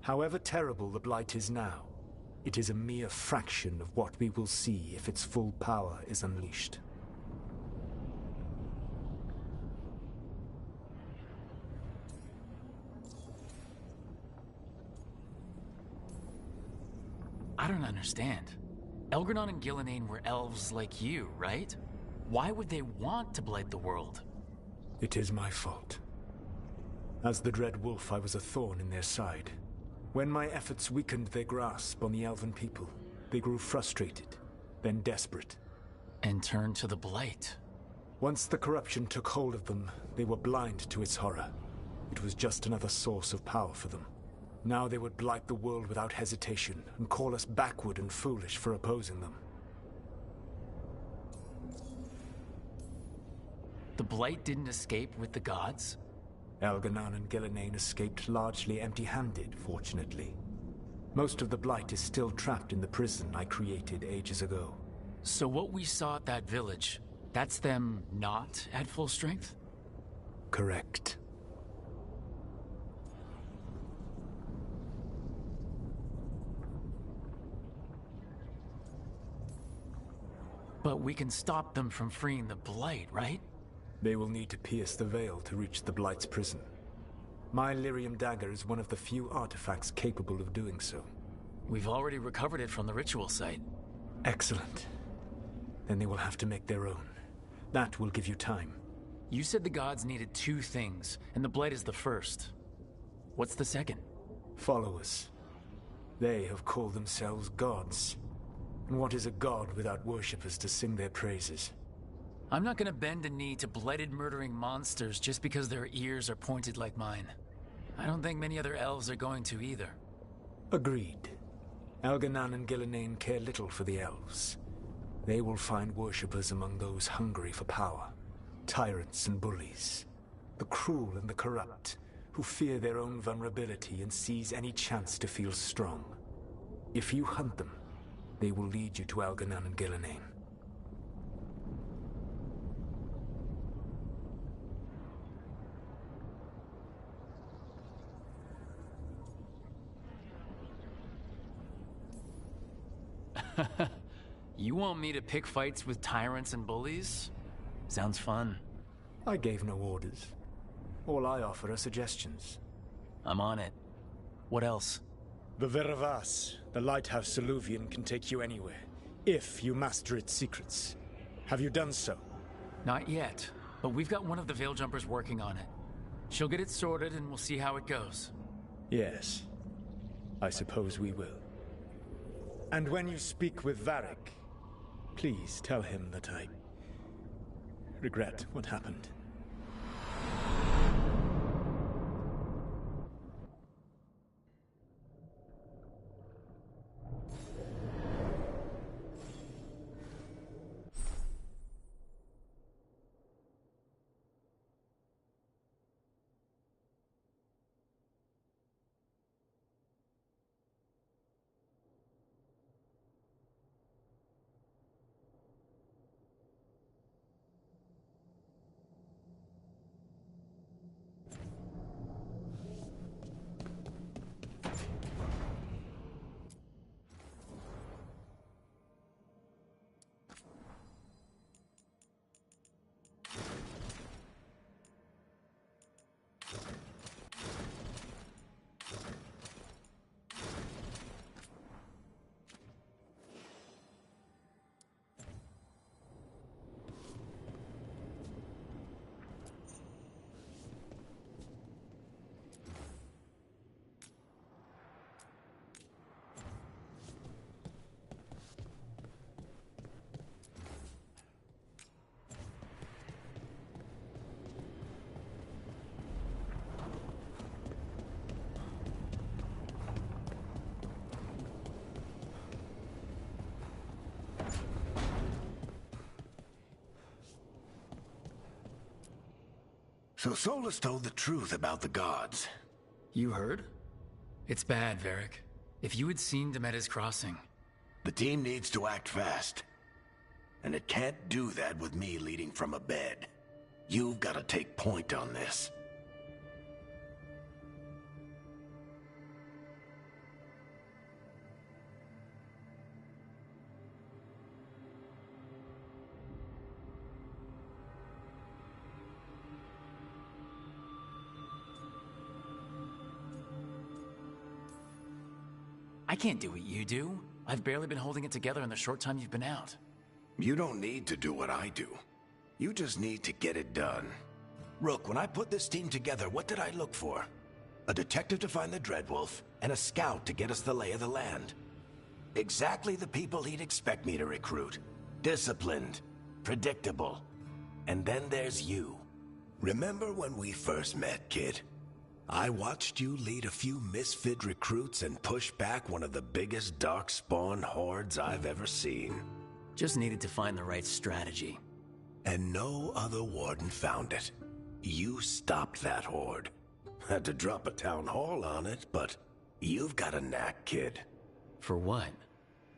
However terrible the Blight is now, it is a mere fraction of what we will see if its full power is unleashed. I don't understand. Algernon and Gillenane were elves like you, right? Why would they want to blight the world? It is my fault. As the Dread Wolf, I was a thorn in their side. When my efforts weakened their grasp on the Elven people, they grew frustrated, then desperate. And turned to the Blight. Once the corruption took hold of them, they were blind to its horror. It was just another source of power for them. Now they would blight the world without hesitation and call us backward and foolish for opposing them. The Blight didn't escape with the gods? Algernon and Gillenane escaped largely empty-handed, fortunately. Most of the Blight is still trapped in the prison I created ages ago. So what we saw at that village, that's them not at full strength? Correct. But we can stop them from freeing the Blight, right? They will need to pierce the veil to reach the Blight's prison. My Lyrium dagger is one of the few artifacts capable of doing so. We've already recovered it from the ritual site. Excellent. Then they will have to make their own. That will give you time. You said the gods needed two things, and the Blight is the first. What's the second? Followers. They have called themselves gods. And what is a god without worshippers to sing their praises? I'm not gonna bend a knee to blighted murdering monsters just because their ears are pointed like mine. I don't think many other elves are going to either. Agreed. Algernon and Gillenane care little for the elves. They will find worshippers among those hungry for power. Tyrants and bullies. The cruel and the corrupt, who fear their own vulnerability and seize any chance to feel strong. If you hunt them, they will lead you to Algernon and Gillenane. You want me to pick fights with tyrants and bullies? Sounds fun. I gave no orders. All I offer are suggestions. I'm on it. What else? The Veravas, the lighthouse Soluvian, can take you anywhere, if you master its secrets. Have you done so? Not yet, but we've got one of the Veil Jumpers working on it. She'll get it sorted and we'll see how it goes. Yes. I suppose we will. And when you speak with Varric, please tell him that I regret what happened. So Solus told the truth about the gods. You heard? It's bad, Varric. If you had seen Demeter's crossing... The team needs to act fast. And it can't do that with me leading from a bed. You've got to take point on this. I can't do what you do. I've barely been holding it together in the short time you've been out. You don't need to do what I do. You just need to get it done. Rook, when I put this team together, what did I look for? A detective to find the Dreadwolf, and a scout to get us the lay of the land. Exactly the people he'd expect me to recruit. Disciplined, predictable. And then there's you. Remember when we first met, kid? I watched you lead a few misfit recruits and push back one of the biggest darkspawn hordes I've ever seen. Just needed to find the right strategy. And no other warden found it. You stopped that horde. Had to drop a town hall on it, but you've got a knack, kid. For what?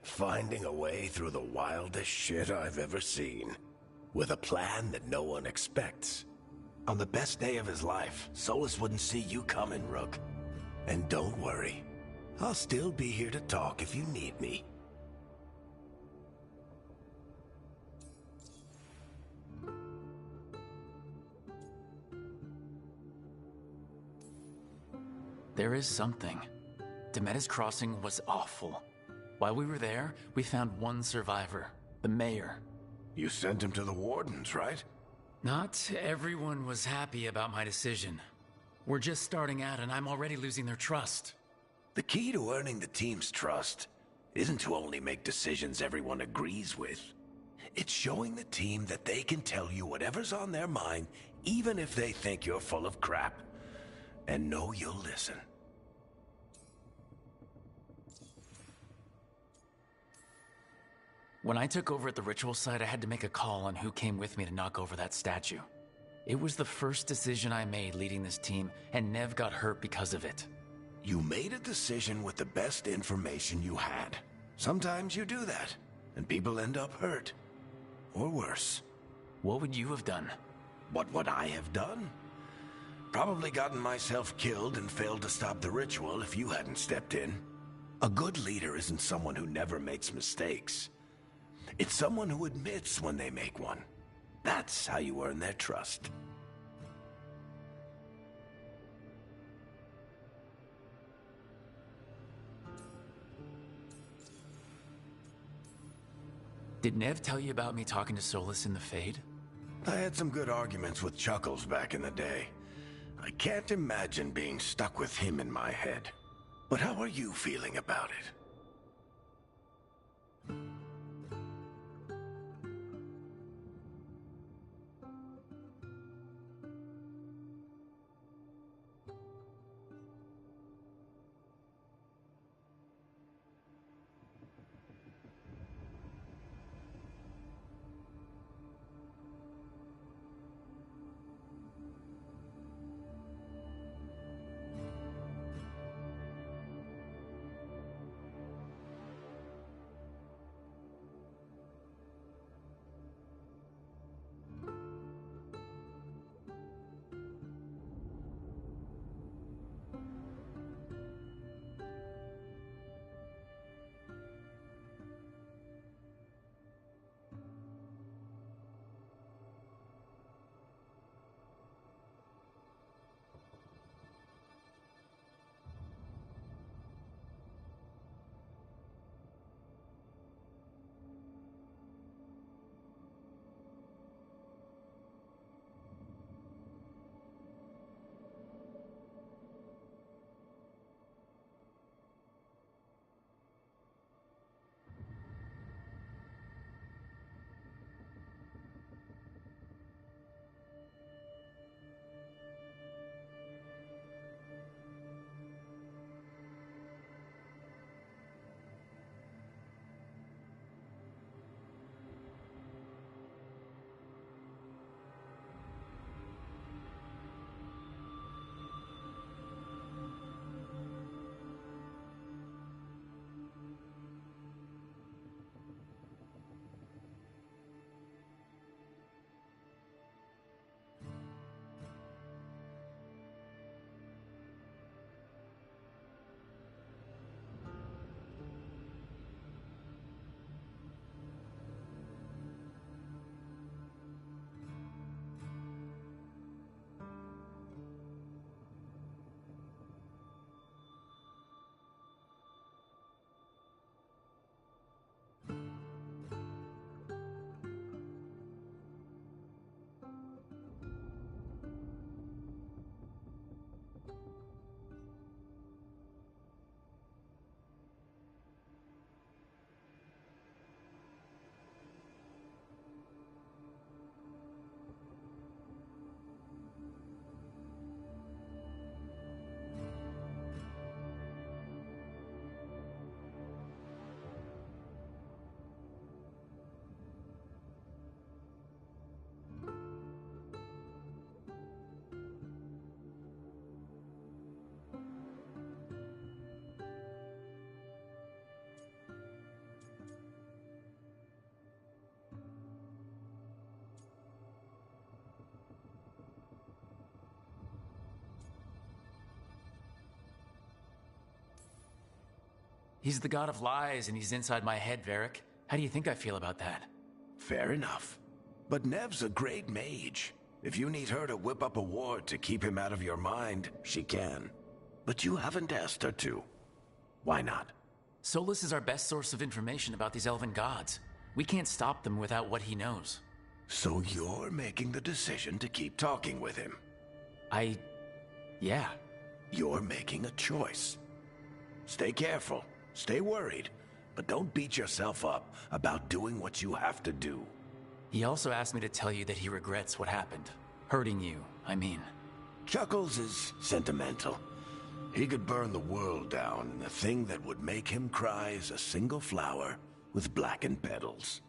Finding a way through the wildest shit I've ever seen. With a plan that no one expects. On the best day of his life, Solus wouldn't see you coming, Rook. And don't worry. I'll still be here to talk if you need me. There is something. Demeter's crossing was awful. While we were there, we found one survivor, the mayor. You sent him to the wardens, right? Not everyone was happy about my decision. We're just starting out and I'm already losing their trust. The key to earning the team's trust isn't to only make decisions everyone agrees with. It's showing the team that they can tell you whatever's on their mind, even if they think you're full of crap. And know you'll listen. When I took over at the ritual site, I had to make a call on who came with me to knock over that statue. It was the first decision I made leading this team, and Nev got hurt because of it. You made a decision with the best information you had. Sometimes you do that, and people end up hurt. Or worse. What would you have done? What would I have done? Probably gotten myself killed and failed to stop the ritual if you hadn't stepped in. A good leader isn't someone who never makes mistakes. It's someone who admits when they make one. That's how you earn their trust. Did Nev tell you about me talking to Solus in the Fade? I had some good arguments with Chuckles back in the day. I can't imagine being stuck with him in my head. But how are you feeling about it? He's the god of lies, and he's inside my head, Varric. How do you think I feel about that? Fair enough. But Nev's a great mage. If you need her to whip up a ward to keep him out of your mind, she can. But you haven't asked her to. Why not? Solus is our best source of information about these elven gods. We can't stop them without what he knows. So you're making the decision to keep talking with him? Yeah. You're making a choice. Stay careful. Stay worried, but don't beat yourself up about doing what you have to do. He also asked me to tell you that he regrets what happened. Hurting you, I mean. Chuckles is sentimental. He could burn the world down, and the thing that would make him cry is a single flower with blackened petals.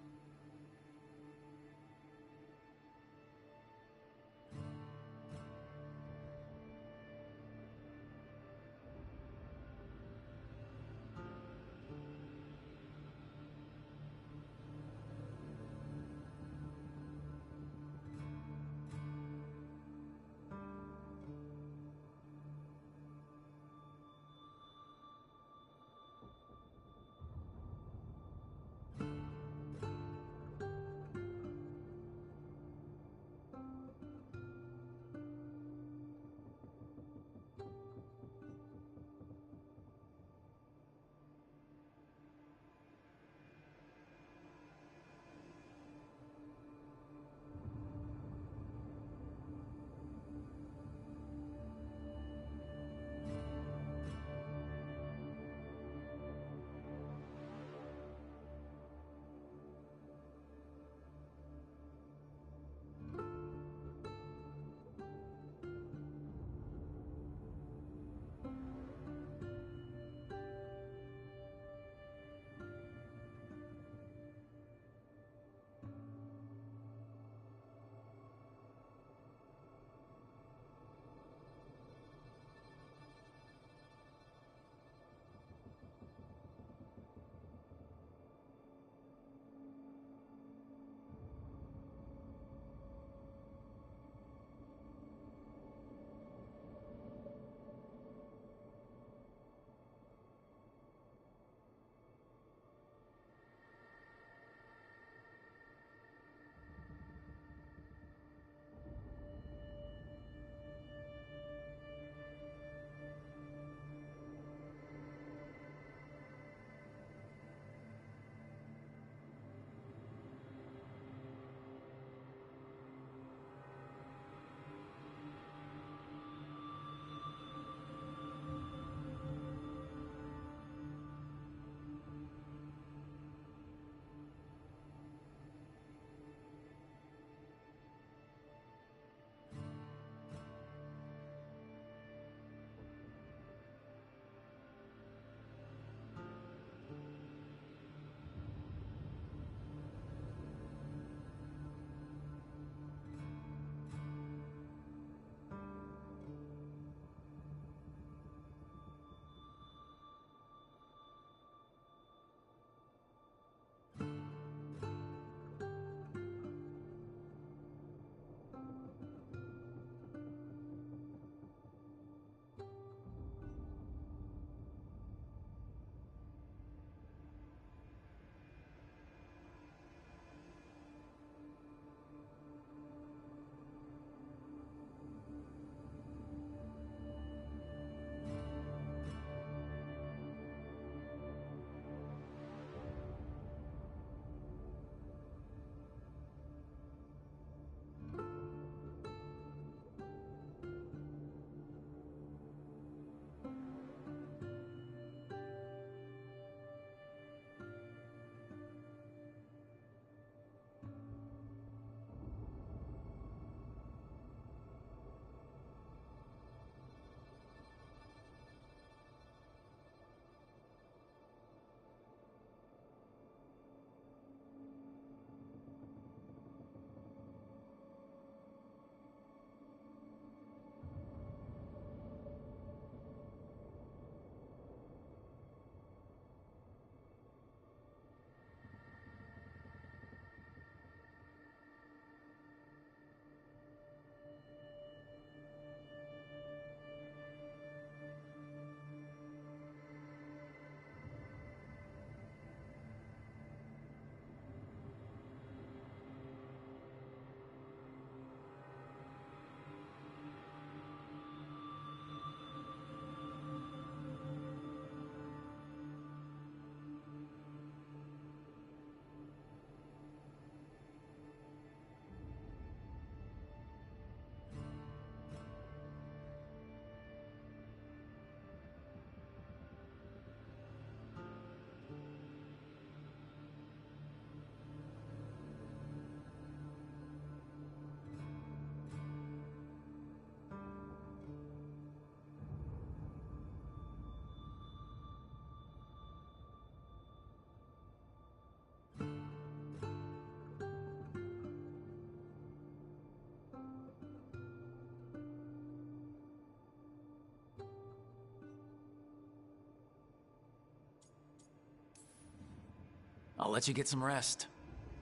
I'll let you get some rest.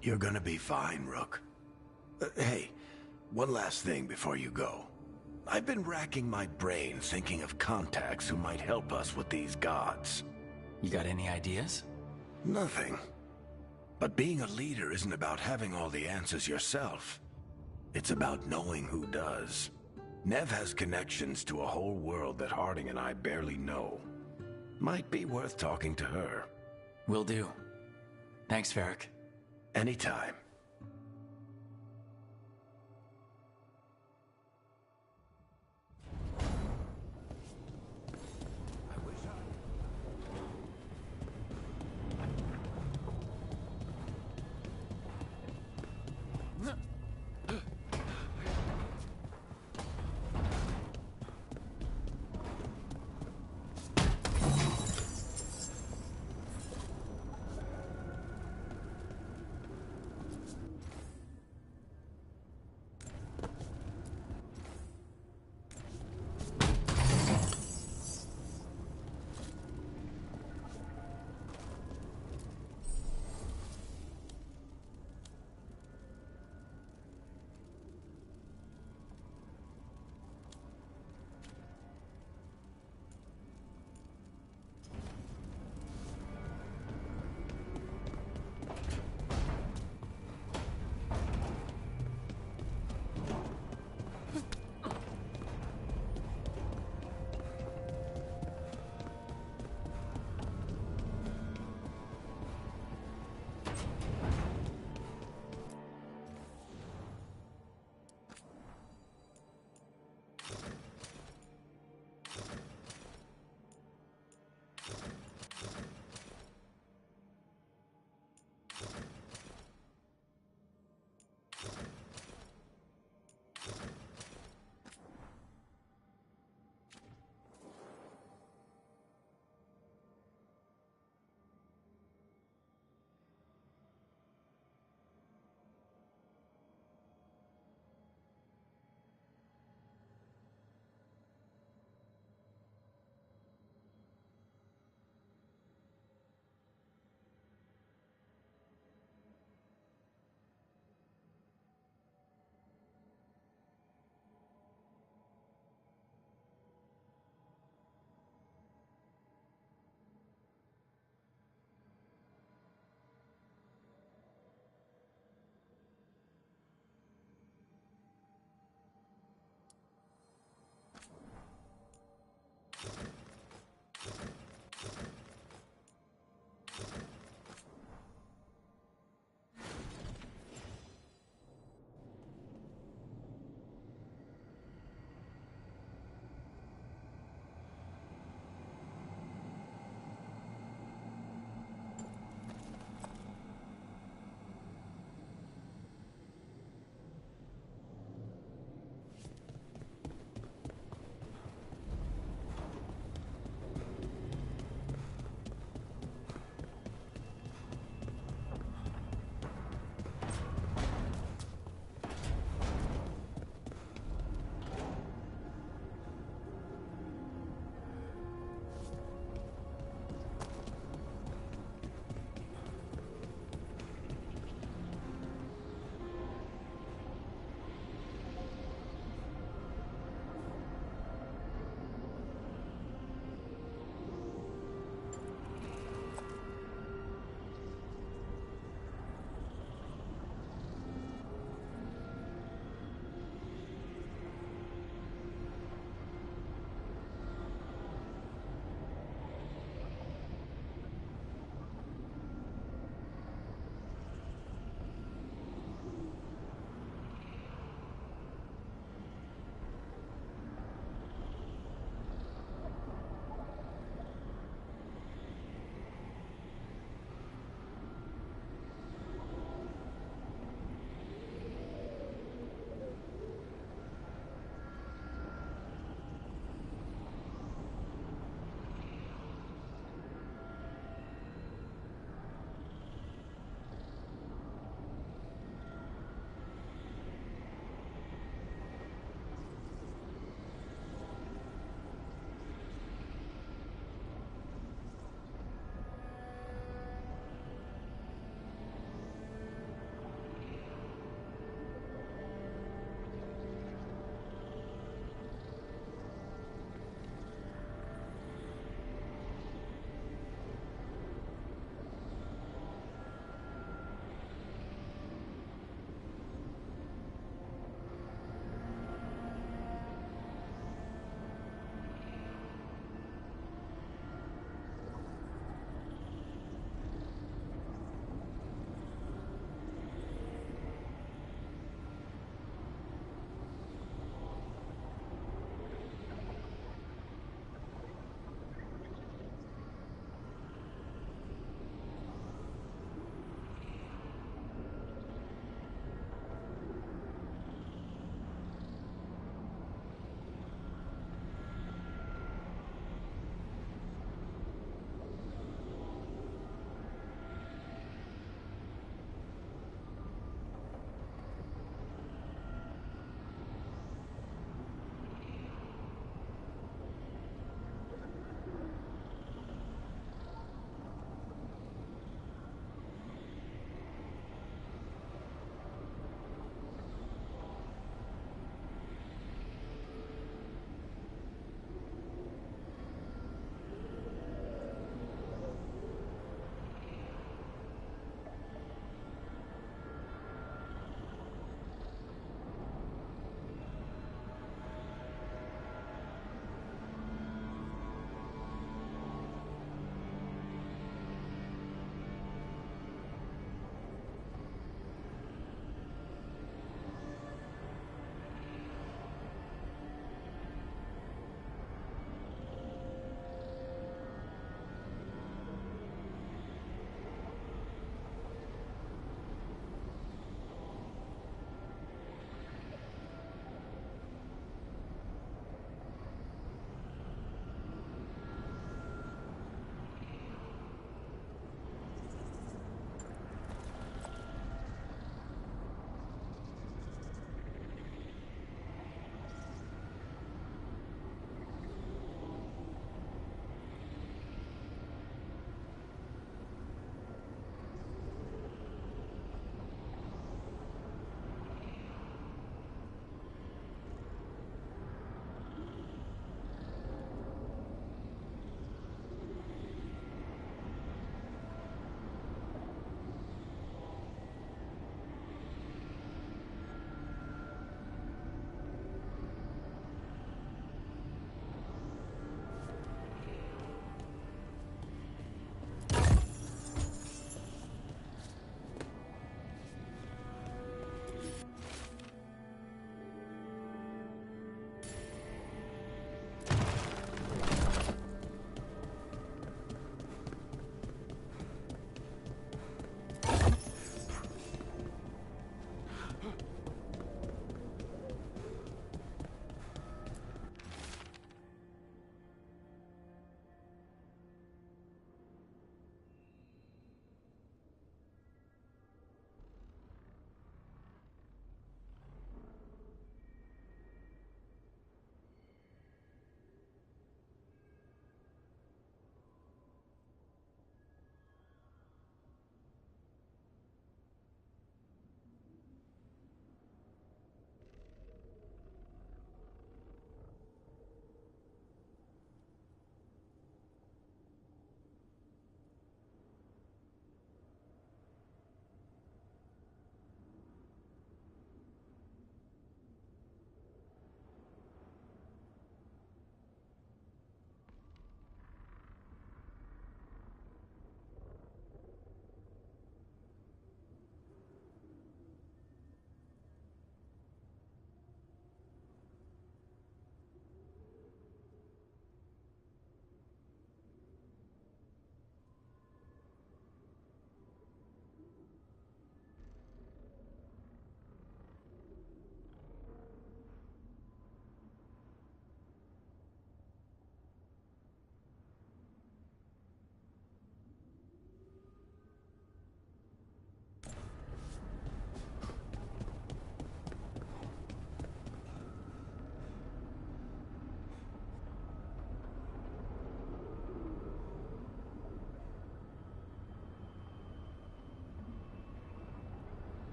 You're gonna be fine, Rook. Hey, one last thing before you go. I've been racking my brain thinking of contacts who might help us with these gods. You got any ideas? Nothing. But being a leader isn't about having all the answers yourself. It's about knowing who does. Nev has connections to a whole world that Harding and I barely know. Might be worth talking to her. Will do. Thanks, Varric. Anytime.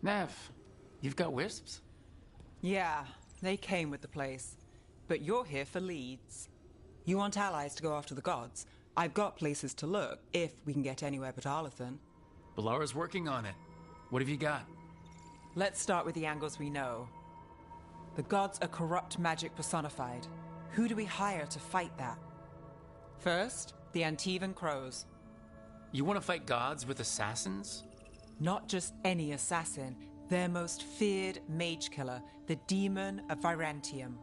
Nev, you've got wisps? Yeah, they came with the place. But you're here for leads. You want allies to go after the gods? I've got places to look, if we can get anywhere but Arlathan. Balara's working on it. What have you got? Let's start with the angles we know. The gods are corrupt magic personified. Who do we hire to fight that? First, the Antivan Crows. You want to fight gods with assassins? Not just any assassin, their most feared mage killer, the Demon of Virantium.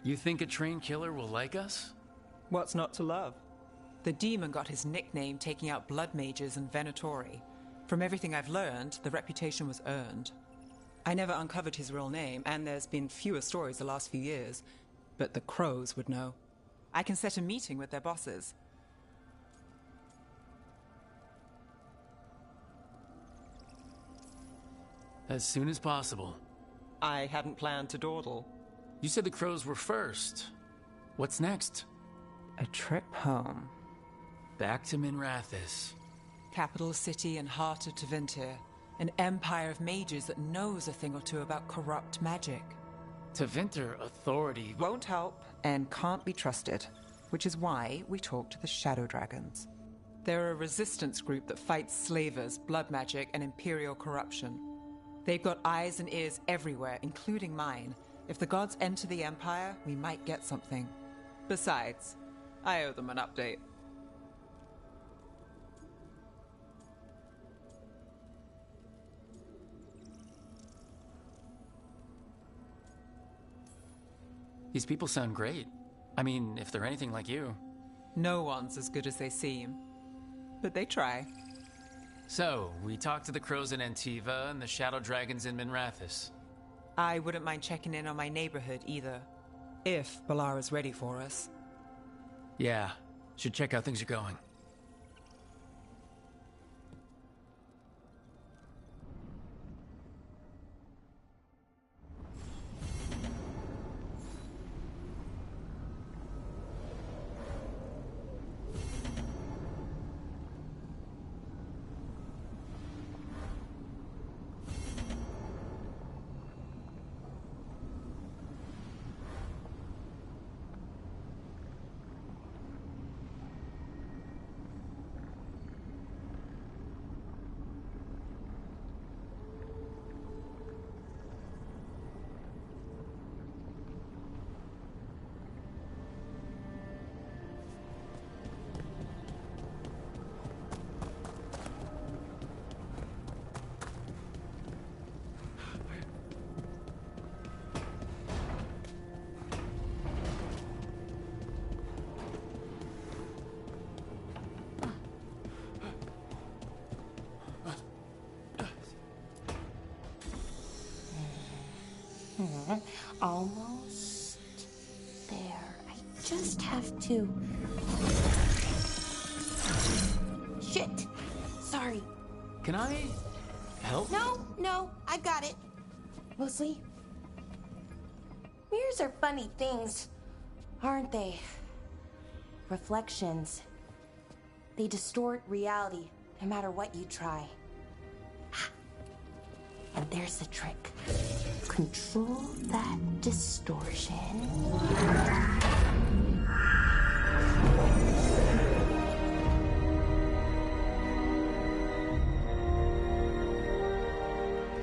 You think a trained killer will like us? What's not to love? The demon got his nickname taking out blood mages and venatori. From everything I've learned, the reputation was earned. I never uncovered his real name, and there's been fewer stories the last few years, but the Crows would know. I can set a meeting with their bosses. As soon as possible. I hadn't planned to dawdle. You said the Crows were first. What's next? A trip home. Back to Minrathous. Capital city and heart of Tevinter. An empire of mages that knows a thing or two about corrupt magic. Tevinter authority won't help and can't be trusted, which is why we talk to the Shadow Dragons. They're a resistance group that fights slavers, blood magic, and imperial corruption. They've got eyes and ears everywhere, including mine. If the gods enter the Empire, we might get something. Besides, I owe them an update. These people sound great. I mean, if they're anything like you. No one's as good as they seem. But they try. So, we talked to the Crows in Antiva and the Shadow Dragons in Minrathous. I wouldn't mind checking in on my neighborhood either. If Balara's ready for us. Yeah, should check how things are going. Almost there. I just have to... Shit! Sorry. Can I help? No, I got it. Mostly, mirrors are funny things, aren't they? Reflections. They distort reality, no matter what you try. And there's the trick. Control that distortion.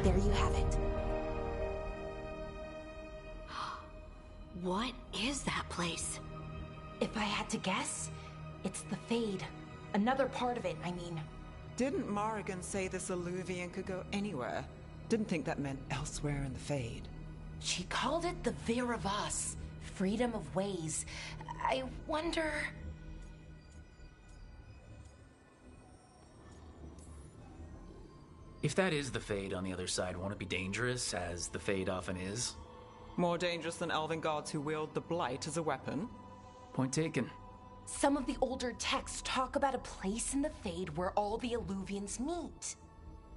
There you have it. What is that place? If I had to guess, it's the Fade. Another part of it, I mean. Didn't Morrigan say this Illuvian could go anywhere? Didn't think that meant elsewhere in the Fade. She called it the Vir of Us, freedom of ways. I wonder... If that is the Fade on the other side, won't it be dangerous, as the Fade often is? More dangerous than elven guards who wield the blight as a weapon? Point taken. Some of the older texts talk about a place in the Fade where all the Illuvians meet.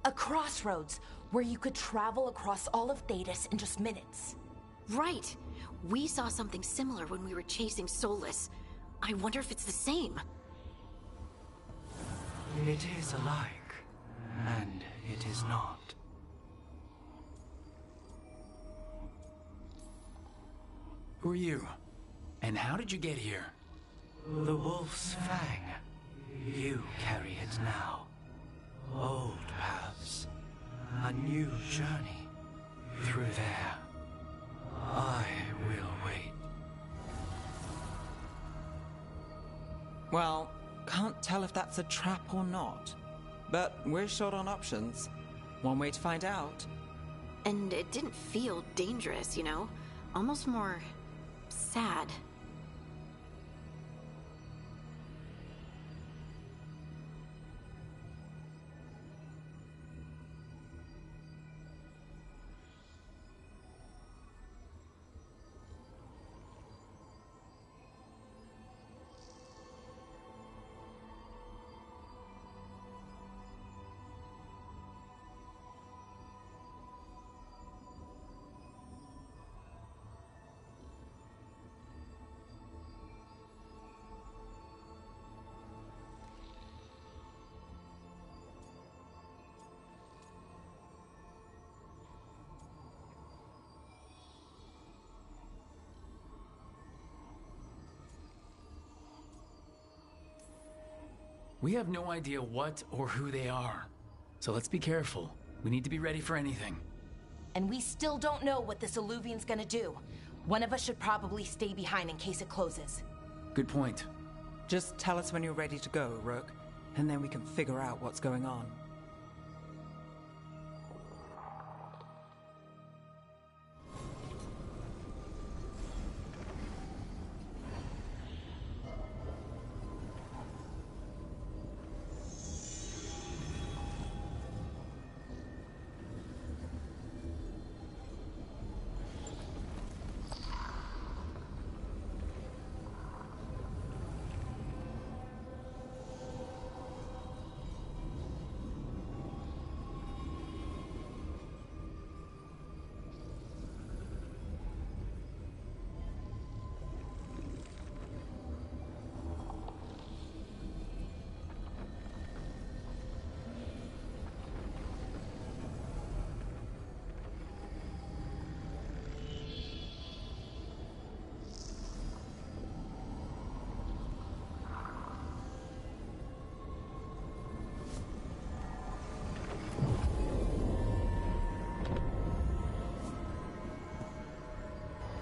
A crossroads where you could travel across all of Thedas in just minutes. Right. We saw something similar when we were chasing Solus. I wonder if it's the same. It is alike, and it is not. Who are you? And how did you get here? The Wolf's Fang. You carry it now. Old paths. A new journey. Through there. I will wait. Well, can't tell if that's a trap or not. But we're short on options. One way to find out. And it didn't feel dangerous, you know? Almost more sad. We have no idea what or who they are. So let's be careful. We need to be ready for anything. And we still don't know what this Illuvian's gonna do. One of us should probably stay behind in case it closes. Good point. Just tell us when you're ready to go, Rook, and then we can figure out what's going on.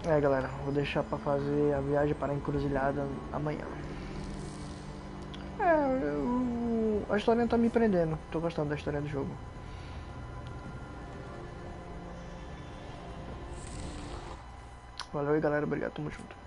É, galera, vou deixar pra fazer a viagem para a encruzilhada amanhã. A história tá me prendendo, tô gostando da história do jogo. Valeu aí, galera, obrigado, tamo junto.